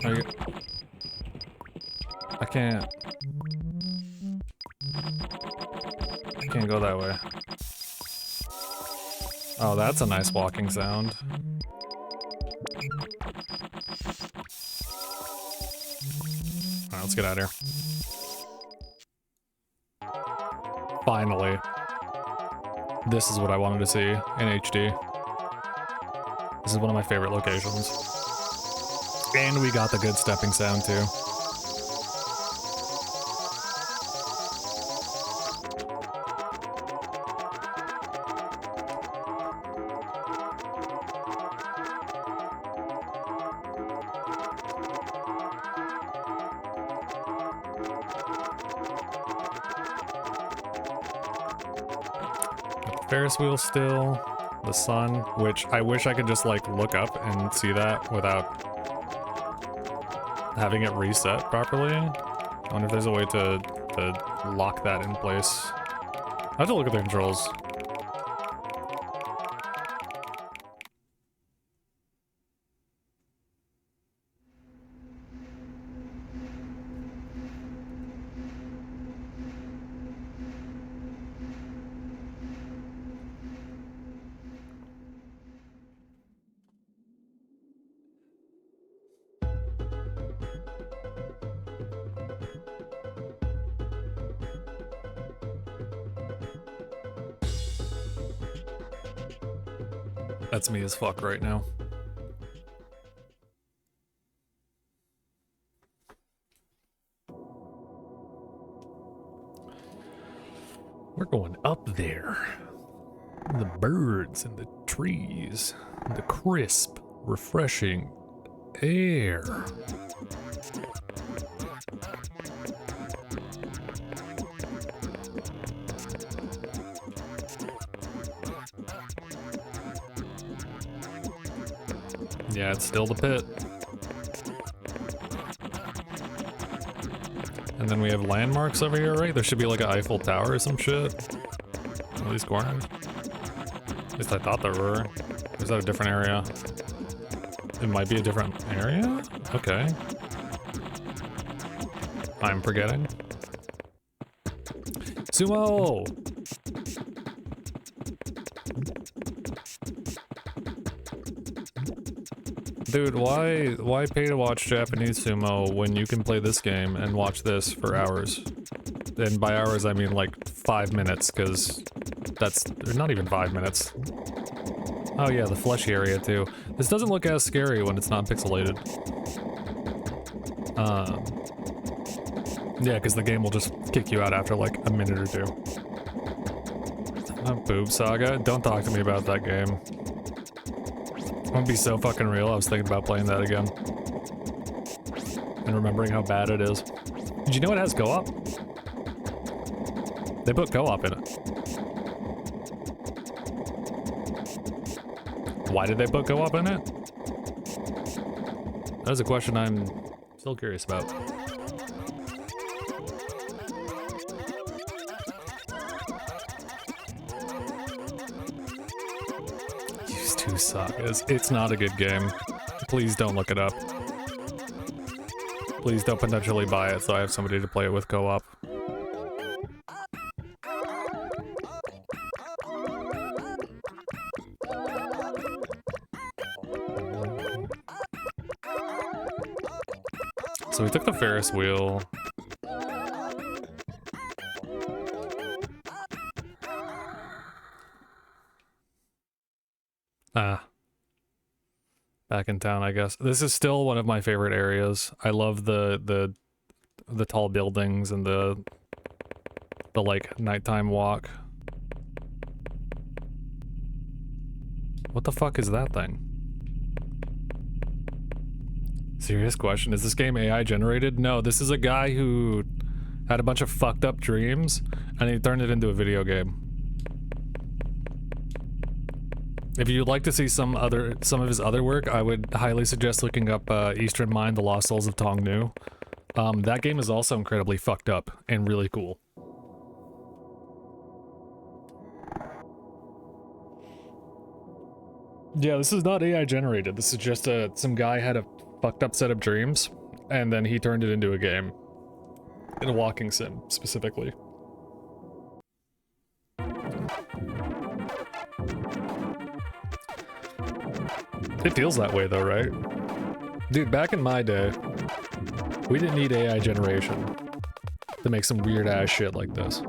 Are you... I can't go that way. Oh, that's a nice walking sound. Alright, let's get out of here. Finally. This is what I wanted to see in HD. This is one of my favorite locations. And we got the good stepping sound too. Ferris wheel still, the sun, which I wish I could just like look up and see that without having it reset properly. I wonder if there's a way to lock that in place. I have to look at the controls. That's me as fuck right now. We're going up there. The birds and the trees, the crisp, refreshing air. Yeah, it's still the pit. And then we have landmarks over here, right? There should be like an Eiffel Tower or some shit. All these corners. At least I thought there were. Or is that a different area? It might be a different area? Okay. I'm forgetting. Sumo! Dude, why pay to watch Japanese sumo when you can play this game and watch this for hours? And by hours, I mean like 5 minutes, because that's not even 5 minutes. Oh yeah, the fleshy area too. This doesn't look as scary when it's not pixelated. Yeah, because the game will just kick you out after like a minute or two. Boob Saga? Don't talk to me about that game. It would be so fucking real. I was thinking about playing that again. And remembering how bad it is. Did you know it has co-op? They put co-op in it. Why did they put co-op in it? That is a question I'm still curious about. It's not a good game. Please don't look it up. Please don't potentially buy it so I have somebody to play it with co-op. So we took the Ferris wheel. Back in town, I guess. This is still one of my favorite areas. I love the tall buildings and the like nighttime walk. What the fuck is that thing? Serious question. Is this game AI generated? No, this is a guy who had a bunch of fucked up dreams and he turned it into a video game. If you'd like to see some of his other work, I would highly suggest looking up Eastern Mind: The Lost Souls of Tong Nu. That game is also incredibly fucked up and really cool. Yeah, this is not AI generated. This is just some guy had a fucked up set of dreams, and then he turned it into a game. In a walking sim, specifically. It feels that way though, right? Dude, back in my day, we didn't need AI generation to make some weird ass shit like this.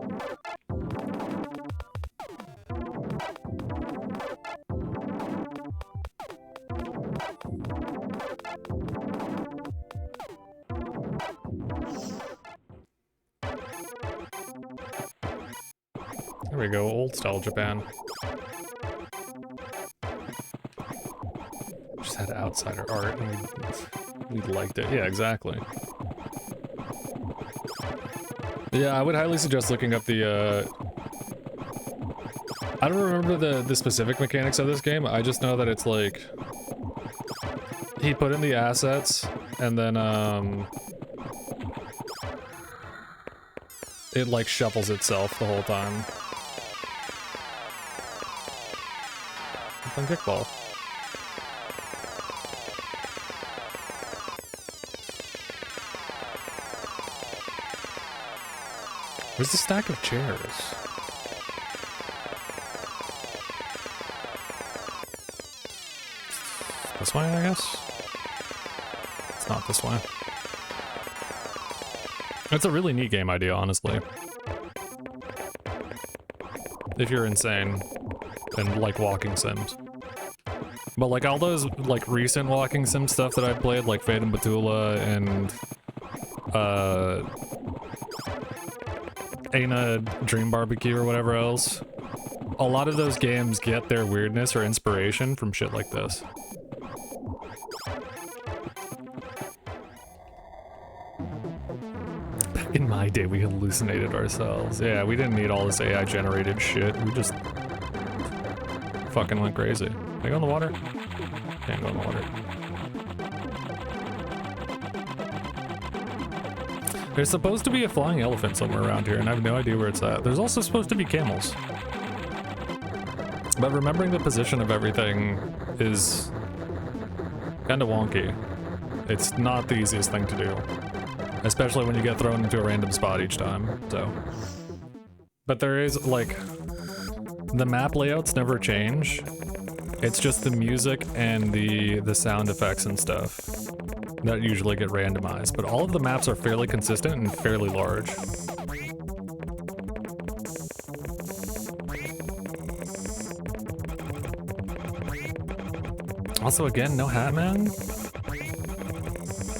There we go, old style Japan. Just had outsider art and we liked it. Yeah, exactly. Yeah, I would highly suggest looking up the, I don't remember the specific mechanics of this game. I just know that it's like, he put in the assets and then, it like shuffles itself the whole time. Fun kickball. Where's the stack of chairs? This way, I guess? It's not this way. It's a really neat game idea, honestly. If you're insane and like walking sims. But like all those like recent walking sim stuff that I've played, like Fate and Batula and Aina Dream Barbecue or whatever else, a lot of those games get their weirdness or inspiration from shit like this. Back in my day, we hallucinated ourselves. Yeah, we didn't need all this AI generated shit. We just fucking went crazy. Can I go in the water? Can't go in the water. There's supposed to be a flying elephant somewhere around here, and I have no idea where it's at. There's also supposed to be camels. But remembering the position of everything is kind of wonky. It's not the easiest thing to do. Especially when you get thrown into a random spot each time, so. But there is, like, the map layouts never change. It's just the music and the sound effects and stuff that usually get randomized, but all of the maps are fairly consistent and fairly large. Also, again, no Hatman?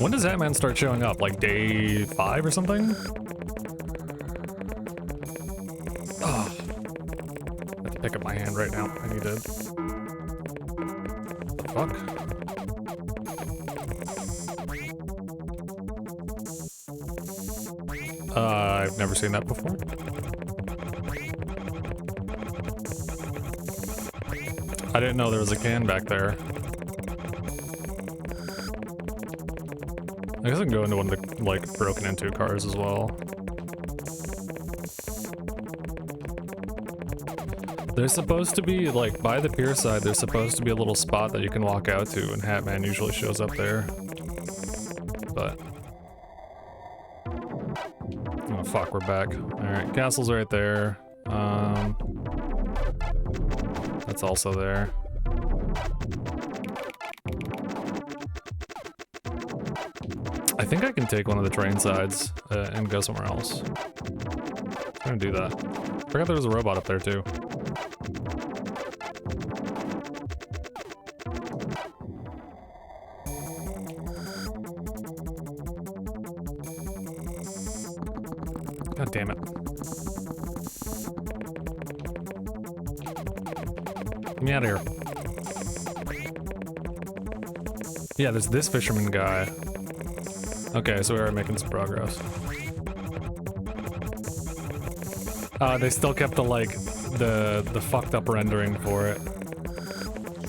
When does Hatman start showing up? Like day 5 or something? Oh. I have to pick up my hand right now. I need to... What the fuck? I've never seen that before. I didn't know there was a can back there. I guess I can go into one of the, like, broken into cars as well. There's supposed to be, like, by the pier side, there's supposed to be a little spot that you can walk out to, and Hatman usually shows up there. But... oh, fuck, we're back. Alright, castle's right there. That's also there. I think I can take one of the train sides and go somewhere else. I'm gonna do that. I forgot there was a robot up there too. God damn it. Get me out of here. Yeah, there's this fisherman guy. Okay, so we are making some progress. They still kept the, like, the fucked up rendering for it.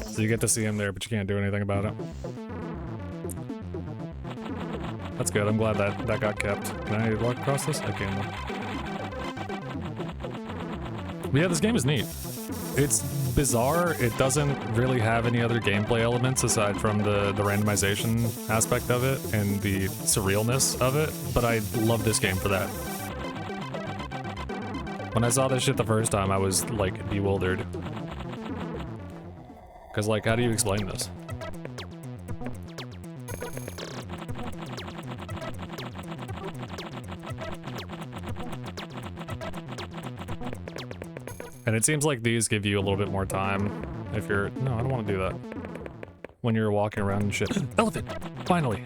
So you get to see him there, but you can't do anything about it. That's good, I'm glad that got kept. Can I walk across this? I can. But yeah, this game is neat. It's bizarre. It doesn't really have any other gameplay elements aside from the randomization aspect of it and the surrealness of it, but I love this game for that. When I saw this shit the first time, I was, like, bewildered. Because, like, how do you explain this? And it seems like these give you a little bit more time if you're... No, I don't want to do that. When you're walking around and shit. Elephant! Finally!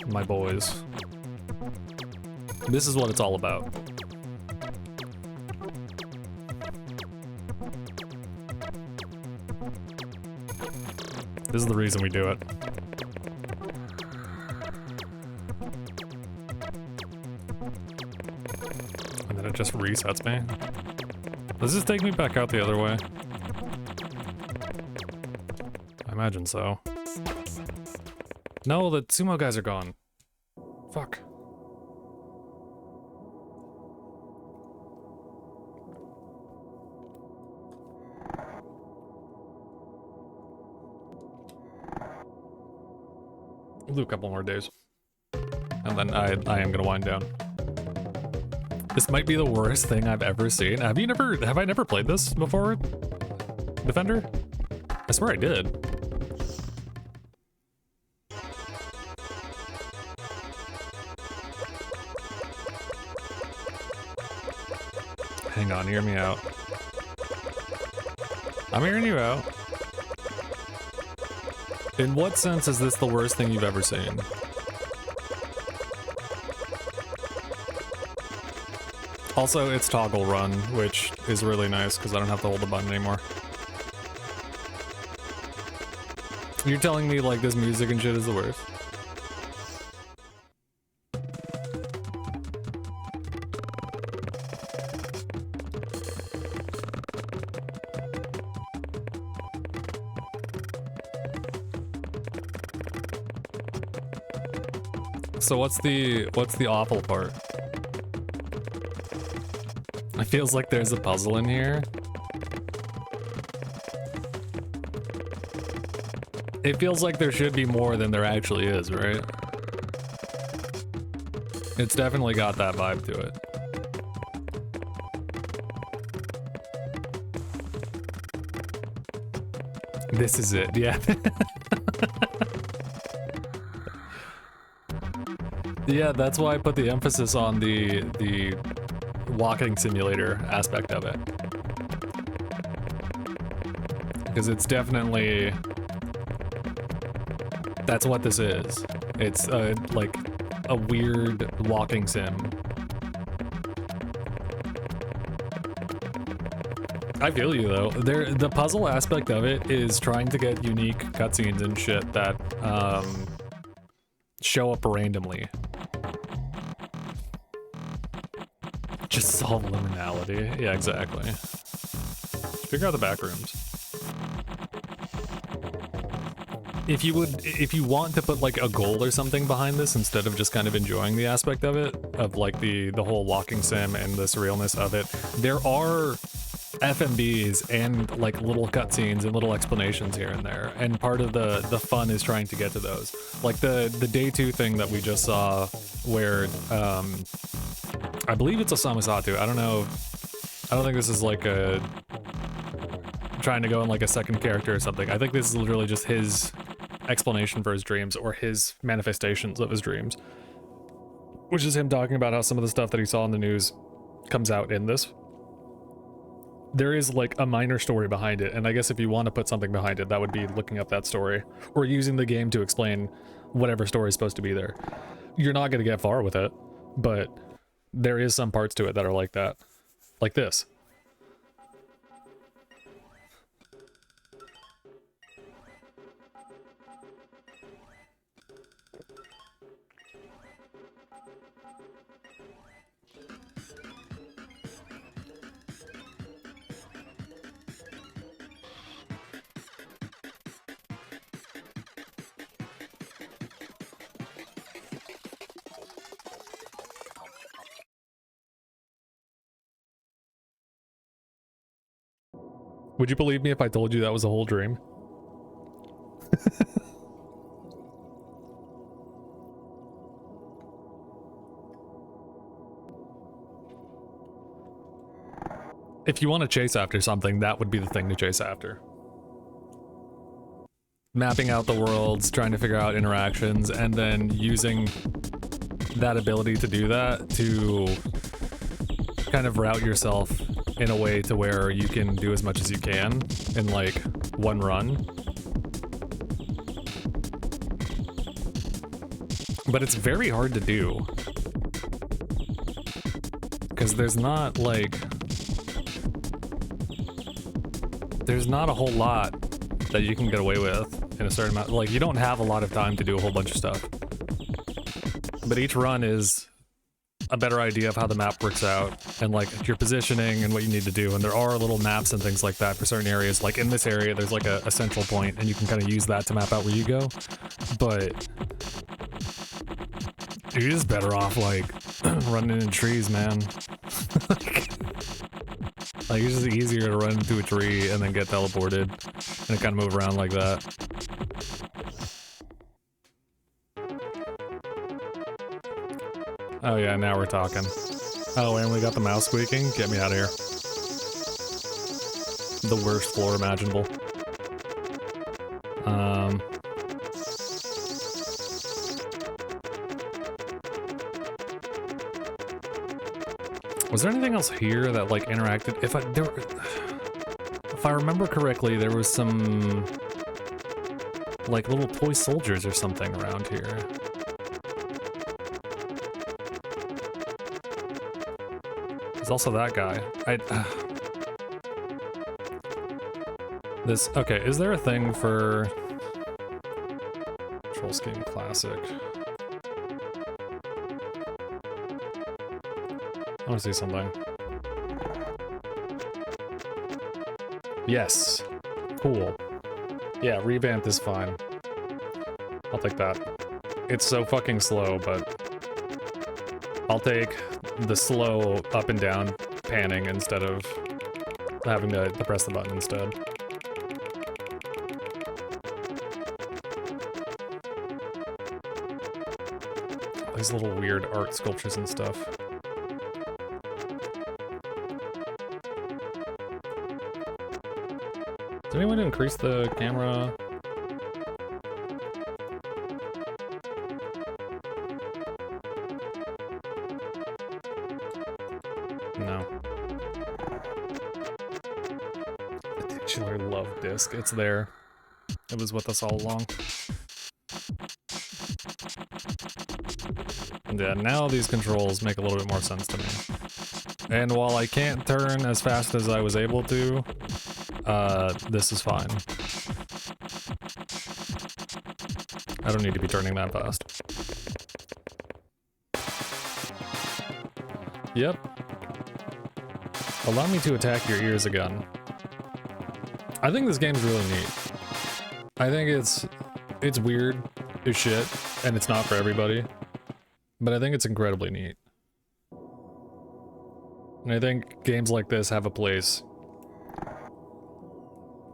My boys. This is what it's all about. This is the reason we do it. And then it just resets me. Does this take me back out the other way? I imagine so. No, the sumo guys are gone. Fuck. We'll do a couple more days. And then I am gonna wind down. This might be the worst thing I've ever seen. Have I never played this before? Defender? I swear I did. Hang on, hear me out. I'm hearing you out. In what sense is this the worst thing you've ever seen? Also, it's toggle run, which is really nice because I don't have to hold the button anymore. You're telling me, like, this music and shit is the worst? So what's the awful part? It feels like there's a puzzle in here. It feels like there should be more than there actually is, right? It's definitely got that vibe to it. This is it, yeah. Yeah, that's why I put the emphasis on the walking simulator aspect of it. Because it's definitely... That's what this is. It's like a weird walking sim. I feel you though. The puzzle aspect of it is trying to get unique cutscenes and shit that show up randomly. Just solve liminality. Yeah, exactly. Figure out the back rooms. If you want to put like a goal or something behind this instead of just kind of enjoying the aspect of it, of like the whole walking sim and the surrealness of it, there are FMVs and like little cutscenes and little explanations here and there, and part of the fun is trying to get to those. Like the day 2 thing that we just saw, where I believe it's Osamu Satu. I don't know. I don't think this is like a trying to go in like a second character or something. I think this is literally just his explanation for his dreams, or his manifestations of his dreams, which is him talking about how some of the stuff that he saw in the news comes out in this. There is like a minor story behind it, and I guess if you want to put something behind it, that would be looking up that story or using the game to explain whatever story is supposed to be there. You're not going to get far with it, but there is some parts to it that are like that. Like this. Would you believe me if I told you that was a whole dream? If you want to chase after something, that would be the thing to chase after. Mapping out the worlds, trying to figure out interactions, and then using that ability to do that to kind of route yourself in a way to where you can do as much as you can in like one run. But it's very hard to do because there's not a whole lot that you can get away with in a certain amount. Like, you don't have a lot of time to do a whole bunch of stuff. But each run is a better idea of how the map works out and like your positioning and what you need to do. And there are little maps and things like that for certain areas. Like in this area, there's like a central point and you can kind of use that to map out where you go. But you're just better off like running in trees, man. Like, it's just easier to run into a tree and then get teleported and kind of move around like that. Oh yeah, now we're talking. Oh, and we got the mouse squeaking? Get me out of here. The worst floor imaginable. Was there anything else here that like interacted? If I remember correctly, there was some like little toy soldiers or something around here. There's also that guy. Okay, is there a thing for Control Scheme Classic? I want to see something. Yes. Cool. Yeah, revamped is fine. I'll take that. It's so fucking slow, but I'll take the slow up and down panning instead of having to press the button instead. These little weird art sculptures and stuff. Does anyone increase the camera? No. The titular love disc. It's there. It was with us all along. And yeah, now these controls make a little bit more sense to me. And while I can't turn as fast as I was able to, this is fine. I don't need to be turning that fast. Yep. Allow me to attack your ears again. I think this game's really neat. I think it's weird as shit, and it's not for everybody. But I think it's incredibly neat. And I think games like this have a place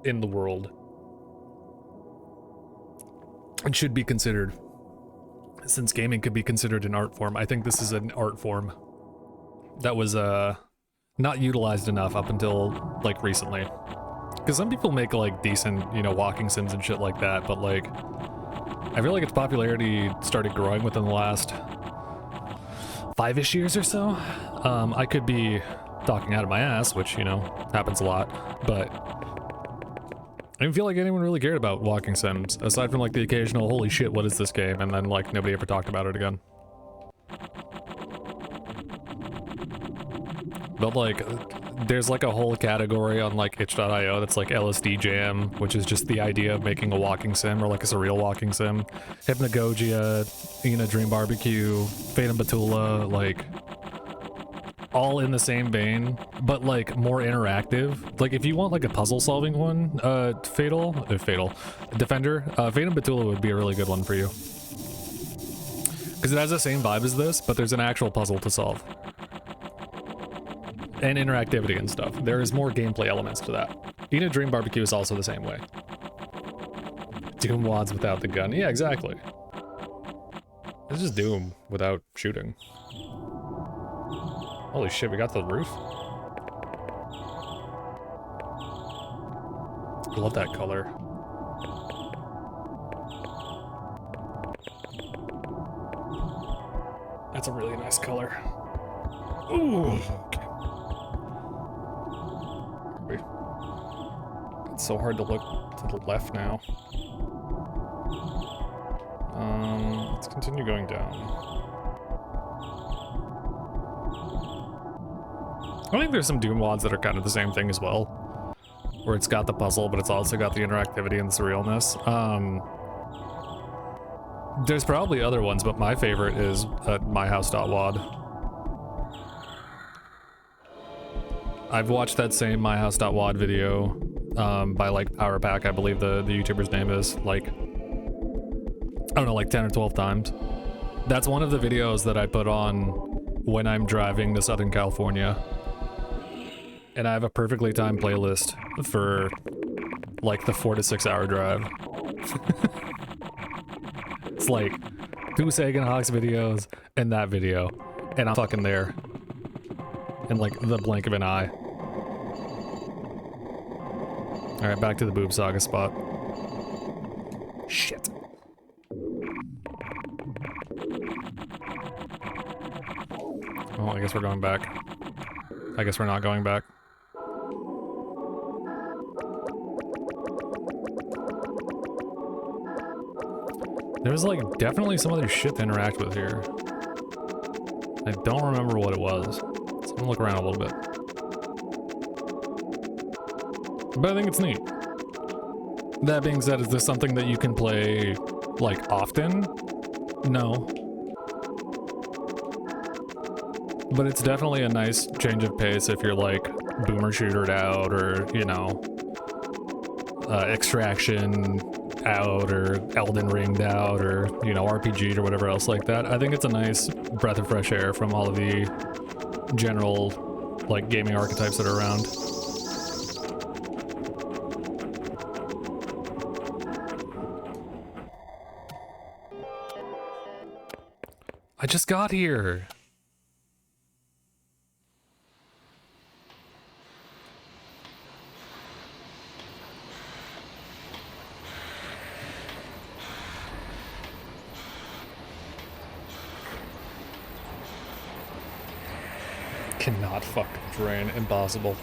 in the world. It should be considered. Since gaming could be considered an art form, I think this is an art form that was not utilized enough up until like recently. Because some people make like decent, you know, walking sims and shit like that, but like I feel like its popularity started growing within the last 5-ish years or so. I could be talking out of my ass, which, you know, happens a lot, but I didn't feel like anyone really cared about walking sims, aside from like the occasional, holy shit, what is this game? And then like nobody ever talked about it again. But like, there's like a whole category on like itch.io that's like LSD Jam, which is just the idea of making a walking sim or like a surreal walking sim. Hypnagogia, Dream Barbecue, Fate and Batula, like all in the same vein, but like more interactive. Like if you want like a puzzle solving one, Defender, Fate and Batula would be a really good one for you. Because it has the same vibe as this, but there's an actual puzzle to solve. And interactivity and stuff. There is more gameplay elements to that. Eat a Dream Barbecue is also the same way. Doom wads without the gun. Yeah, exactly. It's just Doom without shooting. Holy shit, we got the roof? I love that color. That's a really nice color. Ooh. Okay. It's so hard to look to the left now. Let's continue going down. I think there's some Doom mods that are kind of the same thing as well, where it's got the puzzle, but it's also got the interactivity and the surrealness. There's probably other ones, but my favorite is myhouse.wad. I've watched that same myhouse.wad video by like PowerPack, I believe the YouTuber's name is, like, I don't know, like 10 or 12 times. That's one of the videos that I put on when I'm driving to Southern California. And I have a perfectly timed playlist for like the 4 to 6 hour drive. It's like 2 Sagan Hawks videos and that video. And I'm fucking there. In like the blink of an eye. Alright, back to the Boob Saga spot. Shit. Oh, I guess we're going back. I guess we're not going back. There's like definitely some other shit to interact with here. I don't remember what it was. So I'm gonna look around a little bit. But I think it's neat. That being said, is this something that you can play like often? No. But it's definitely a nice change of pace if you're like boomer shootered out, or, you know, extraction out, or Elden Ringed out, or, you know, RPG'd or whatever else like that. I think it's a nice breath of fresh air from all of the general like gaming archetypes that are around. I just got here. Cannot fucking drain. Impossible.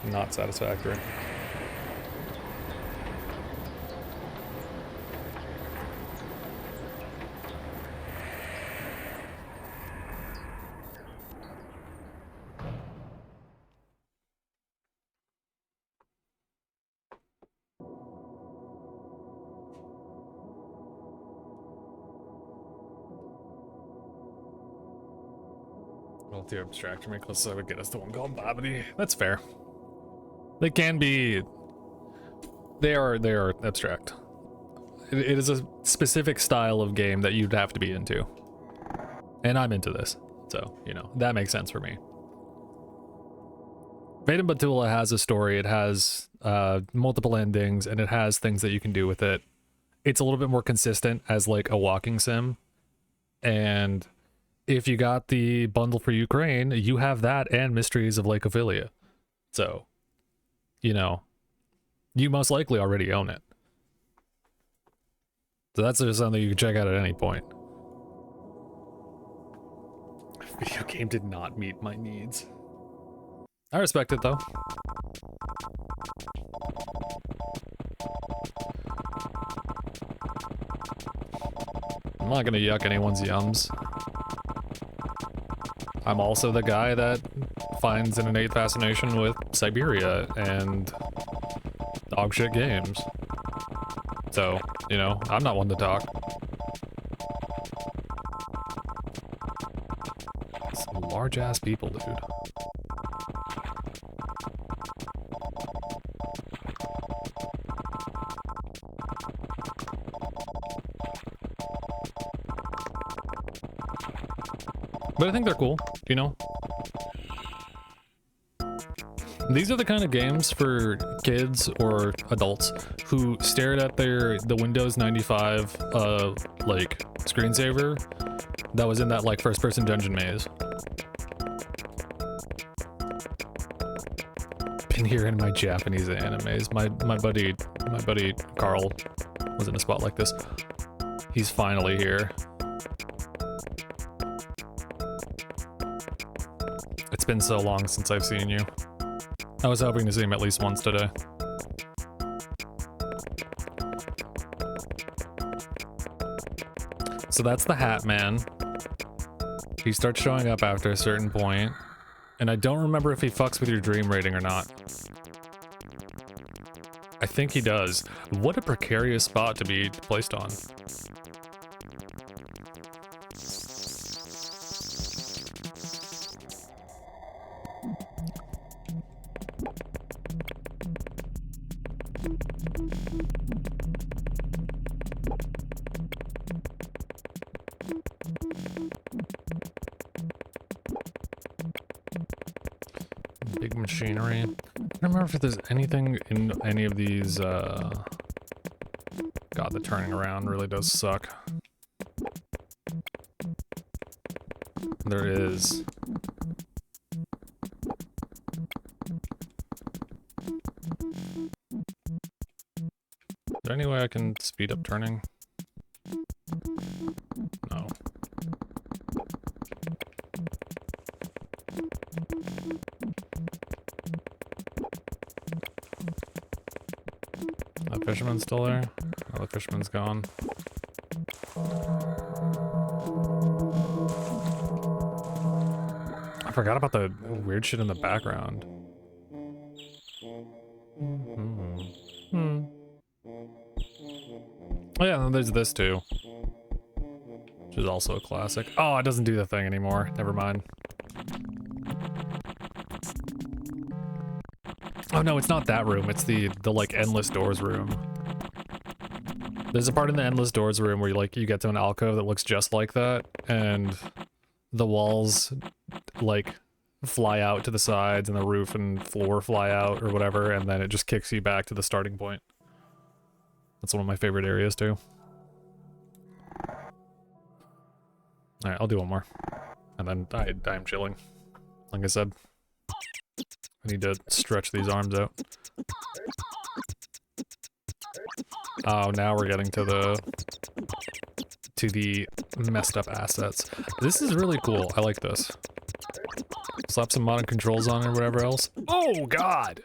Not satisfactory. Multi abstraction make, so I would get us to one called Babidi. That's fair. They can be. They are abstract. It is a specific style of game that you'd have to be into, and I'm into this, so you know that makes sense for me. Fate and Batula has a story. It has multiple endings, and it has things that you can do with it. It's a little bit more consistent as like a walking sim, and if you got the bundle for Ukraine, you have that and Mysteries of Lake Ophelia. So, you know, you most likely already own it. So that's just something you can check out at any point. Video game did not meet my needs. I respect it though. I'm not gonna yuck anyone's yums. I'm also the guy that finds an innate fascination with Siberia and dogshit games. So, you know, I'm not one to talk. Some large-ass people, dude. But I think they're cool, you know? These are the kind of games for kids or adults who stared at the Windows 95 like screensaver that was in that like first person dungeon maze. Been here in my Japanese animes. My buddy Carl was in a spot like this. He's finally here. It's been so long since I've seen you. I was hoping to see him at least once today. So that's the Hat Man. He starts showing up after a certain point, and I don't remember if he fucks with your dream rating or not. I think he does. What a precarious spot to be placed on. Big machinery. I don't remember if there's anything in any of these, God, the turning around really does suck. There is. Is there any way I can speed up turning? No. The fisherman's still there? Oh, the fisherman's gone. I forgot about the weird shit in the background. Oh yeah, and there's this too. Which is also a classic. Oh, it doesn't do the thing anymore. Never mind. Oh no, it's not that room. It's the like endless doors room. There's a part in the endless doors room where you get to an alcove that looks just like that, and the walls like fly out to the sides and the roof and floor fly out or whatever, and then it just kicks you back to the starting point. That's one of my favorite areas too. Alright, I'll do one more. And then I'm chilling. Like I said. I need to stretch these arms out. Oh, now we're getting to the messed up assets. This is really cool. I like this. Slap some modern controls on it or whatever else. Oh god!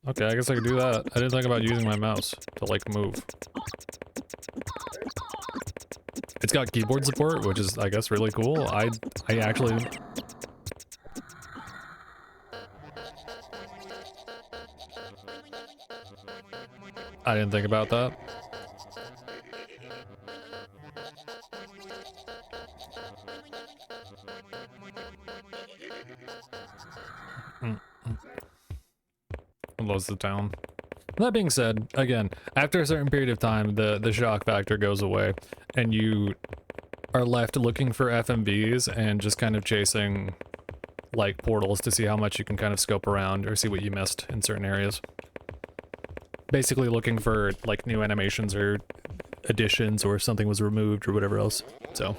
Okay, I guess I could do that. I didn't think about using my mouse to like move. It's got keyboard support, which is, I guess, really cool. I actually... I didn't think about that. Loves the town. That being said, again, after a certain period of time, the shock factor goes away, and you are left looking for FMVs and just kind of chasing, like, portals to see how much you can kind of scope around or see what you missed in certain areas. Basically looking for, like, new animations or additions or if something was removed or whatever else, so...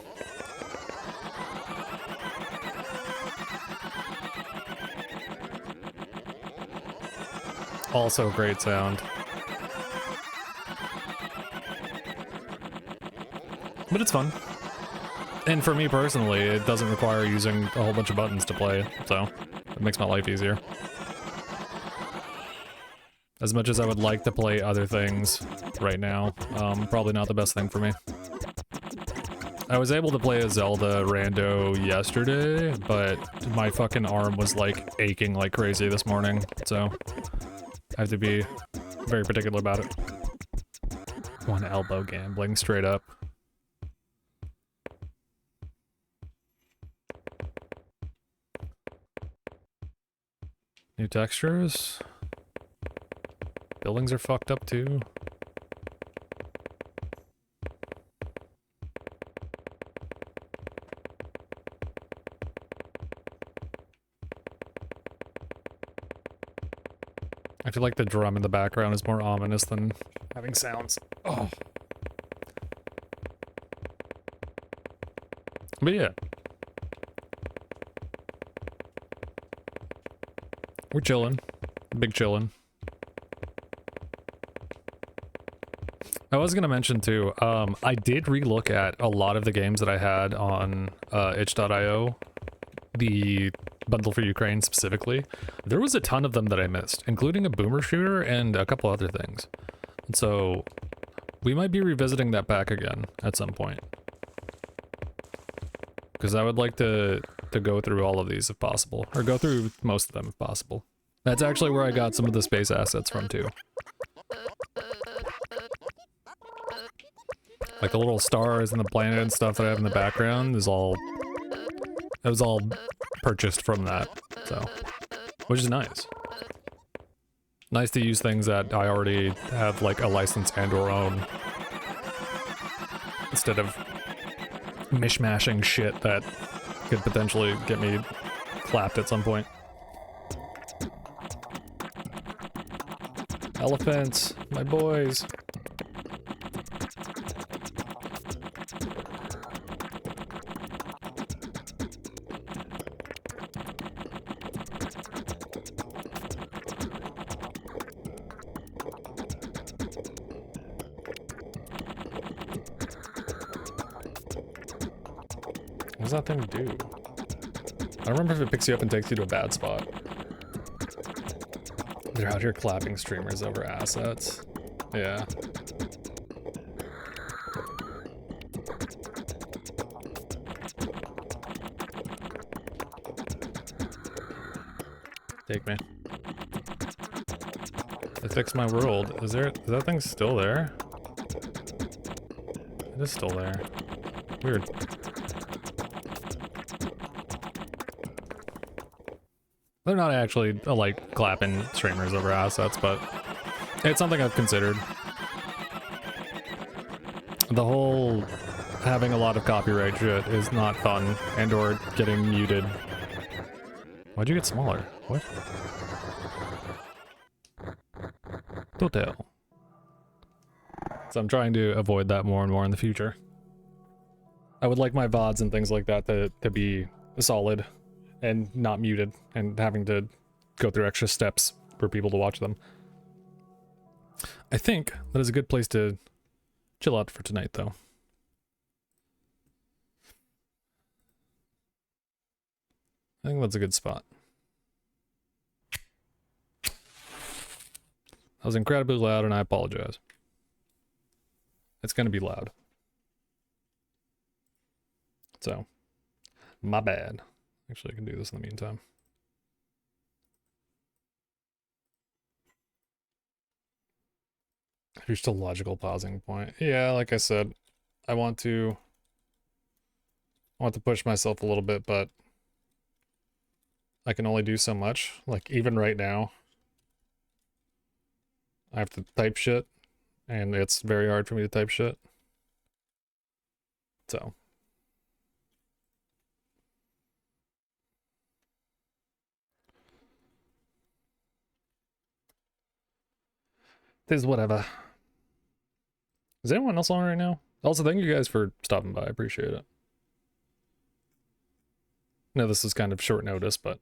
Also great sound. But it's fun. And for me personally, it doesn't require using a whole bunch of buttons to play, so it makes my life easier. As much as I would like to play other things right now, probably not the best thing for me. I was able to play a Zelda rando yesterday, but my fucking arm was like aching like crazy this morning, so I have to be very particular about it. One elbow gambling, straight up. New textures. Buildings are fucked up too. I feel like the drum in the background is more ominous than having sounds. Oh. But yeah. We're chilling. Big chillin'. I was gonna mention too, I did relook at a lot of the games that I had on itch.io, the bundle for Ukraine specifically. There was a ton of them that I missed, including a boomer shooter and a couple other things. And so we might be revisiting that back again at some point. Because I would like to go through all of these if possible, or go through most of them if possible. That's actually where I got some of the space assets from too. Like the little stars and the planet and stuff that I have in the background is all... It was all purchased from that, so... Which is nice. Nice to use things that I already have like a license and or own. Instead of mishmashing shit that could potentially get me clapped at some point. Elephants, my boys. What does that thing do? I don't remember if it picks you up and takes you to a bad spot. They're out here clapping streamers over assets. Yeah. Take me. It fixed my world. Is that thing still there? It is still there. Weird. They're not actually like clapping streamers over assets, but it's something I've considered. The whole having a lot of copyright shit is not fun, and or getting muted. Why'd you get smaller? What? Don't tell. So I'm trying to avoid that more and more in the future. I would like my VODs and things like that to be solid and not muted and having to go through extra steps for people to watch them. I think that is a good place to chill out for tonight, though. I think that's a good spot. That was incredibly loud, and I apologize. It's gonna be loud. So, my bad. Actually, I can do this in the meantime. Reached a logical pausing point. Yeah, like I said, I want to push myself a little bit, but I can only do so much. Like, even right now, I have to type shit, and it's very hard for me to type shit. So. Tis whatever. Is anyone else on right now? Also, thank you guys for stopping by. I appreciate it. I know this is kind of short notice, but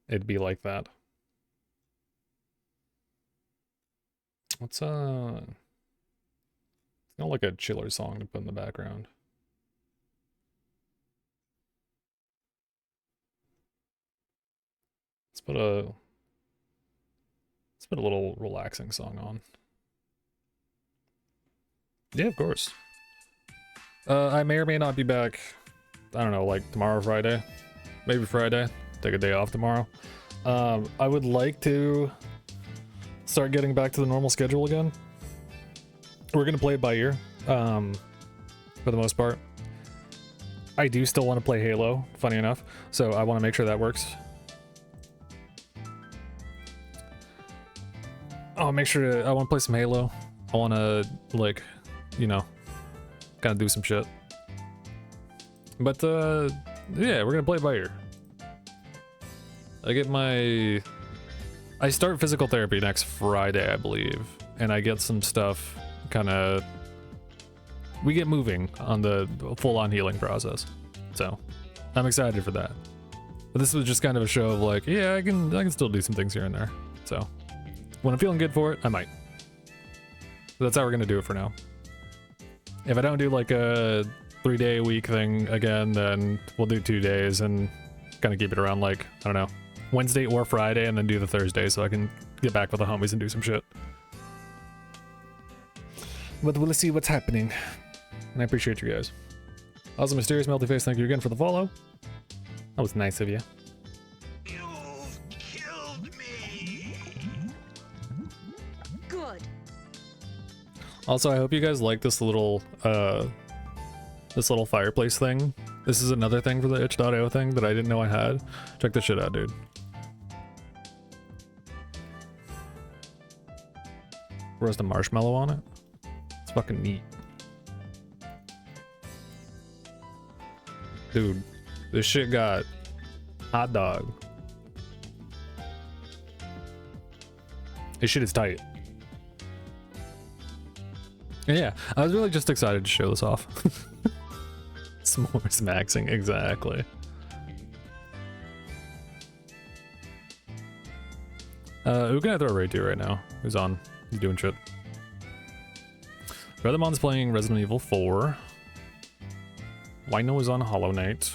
it'd be like that. What's it's not like a chiller song to put in the background. Let's put a little relaxing song on. Yeah, of course. I may or may not be back, I don't know, like tomorrow, Friday? Maybe Friday. Take a day off tomorrow. I would like to start getting back to the normal schedule again. We're gonna play it by ear, for the most part. I do still want to play Halo, funny enough, so I want to make sure that works. I'll make sure to, I want to play some Halo. I want to, like, you know, kind of do some shit. But, yeah, we're gonna play it by ear. I get my I start physical therapy next Friday, I believe, and I get some stuff kind of, we get moving on the full-on healing process. So I'm excited for that. But this was just kind of a show of like, yeah, I can still do some things here and there. So when I'm feeling good for it, I might. So that's how we're gonna do it for now. If I don't do like a 3-day-a-week thing again, then we'll do 2 days and kind of keep it around like, I don't know, Wednesday or Friday, and then do the Thursday so I can get back with the homies and do some shit. But we'll see what's happening. And I appreciate you guys. Also, Mysterious Melty Face, thank you again for the follow. That was nice of you. You've killed me. Good. Also, I hope you guys like this little fireplace thing. This is another thing for the itch.io thing that I didn't know I had. Check this shit out, dude. Roast a marshmallow on it. It's fucking neat. Dude, this shit got hot dog. This shit is tight. Yeah, I was really just excited to show this off. S'mores maxing, exactly. Who can I throw a raid to right now? Who's on? He's doing shit. Brothermon's playing Resident Evil 4. Wino is on Hollow Knight.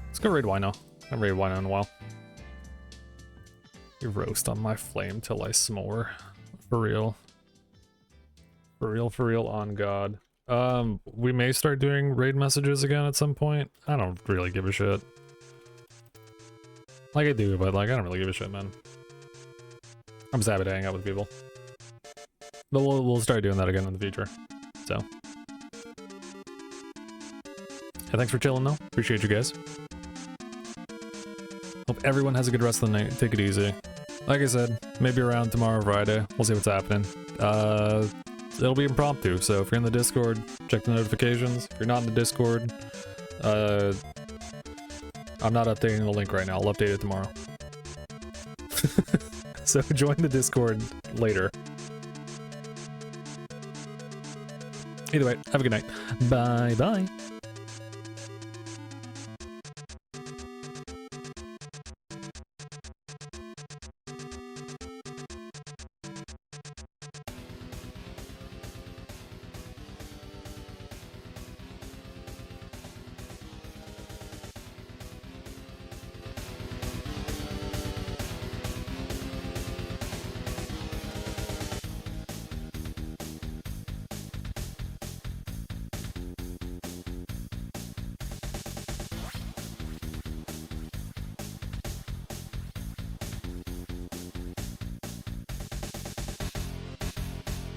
Let's go raid Wino. I haven't raided Wino in a while. You roast on my flame till I s'more. For real. For real, on God. We may start doing raid messages again at some point. I don't really give a shit. Like I do, but like I don't really give a shit, man. I'm just happy to hang out with people. But we'll start doing that again in the future. So. Yeah, thanks for chilling though. Appreciate you guys. Hope everyone has a good rest of the night. Take it easy. Like I said, maybe around tomorrow, Friday. We'll see what's happening. It'll be impromptu, so if you're in the Discord, check the notifications. If you're not in the Discord, I'm not updating the link right now. I'll update it tomorrow. So join the Discord later. Either way, have a good night. Bye bye.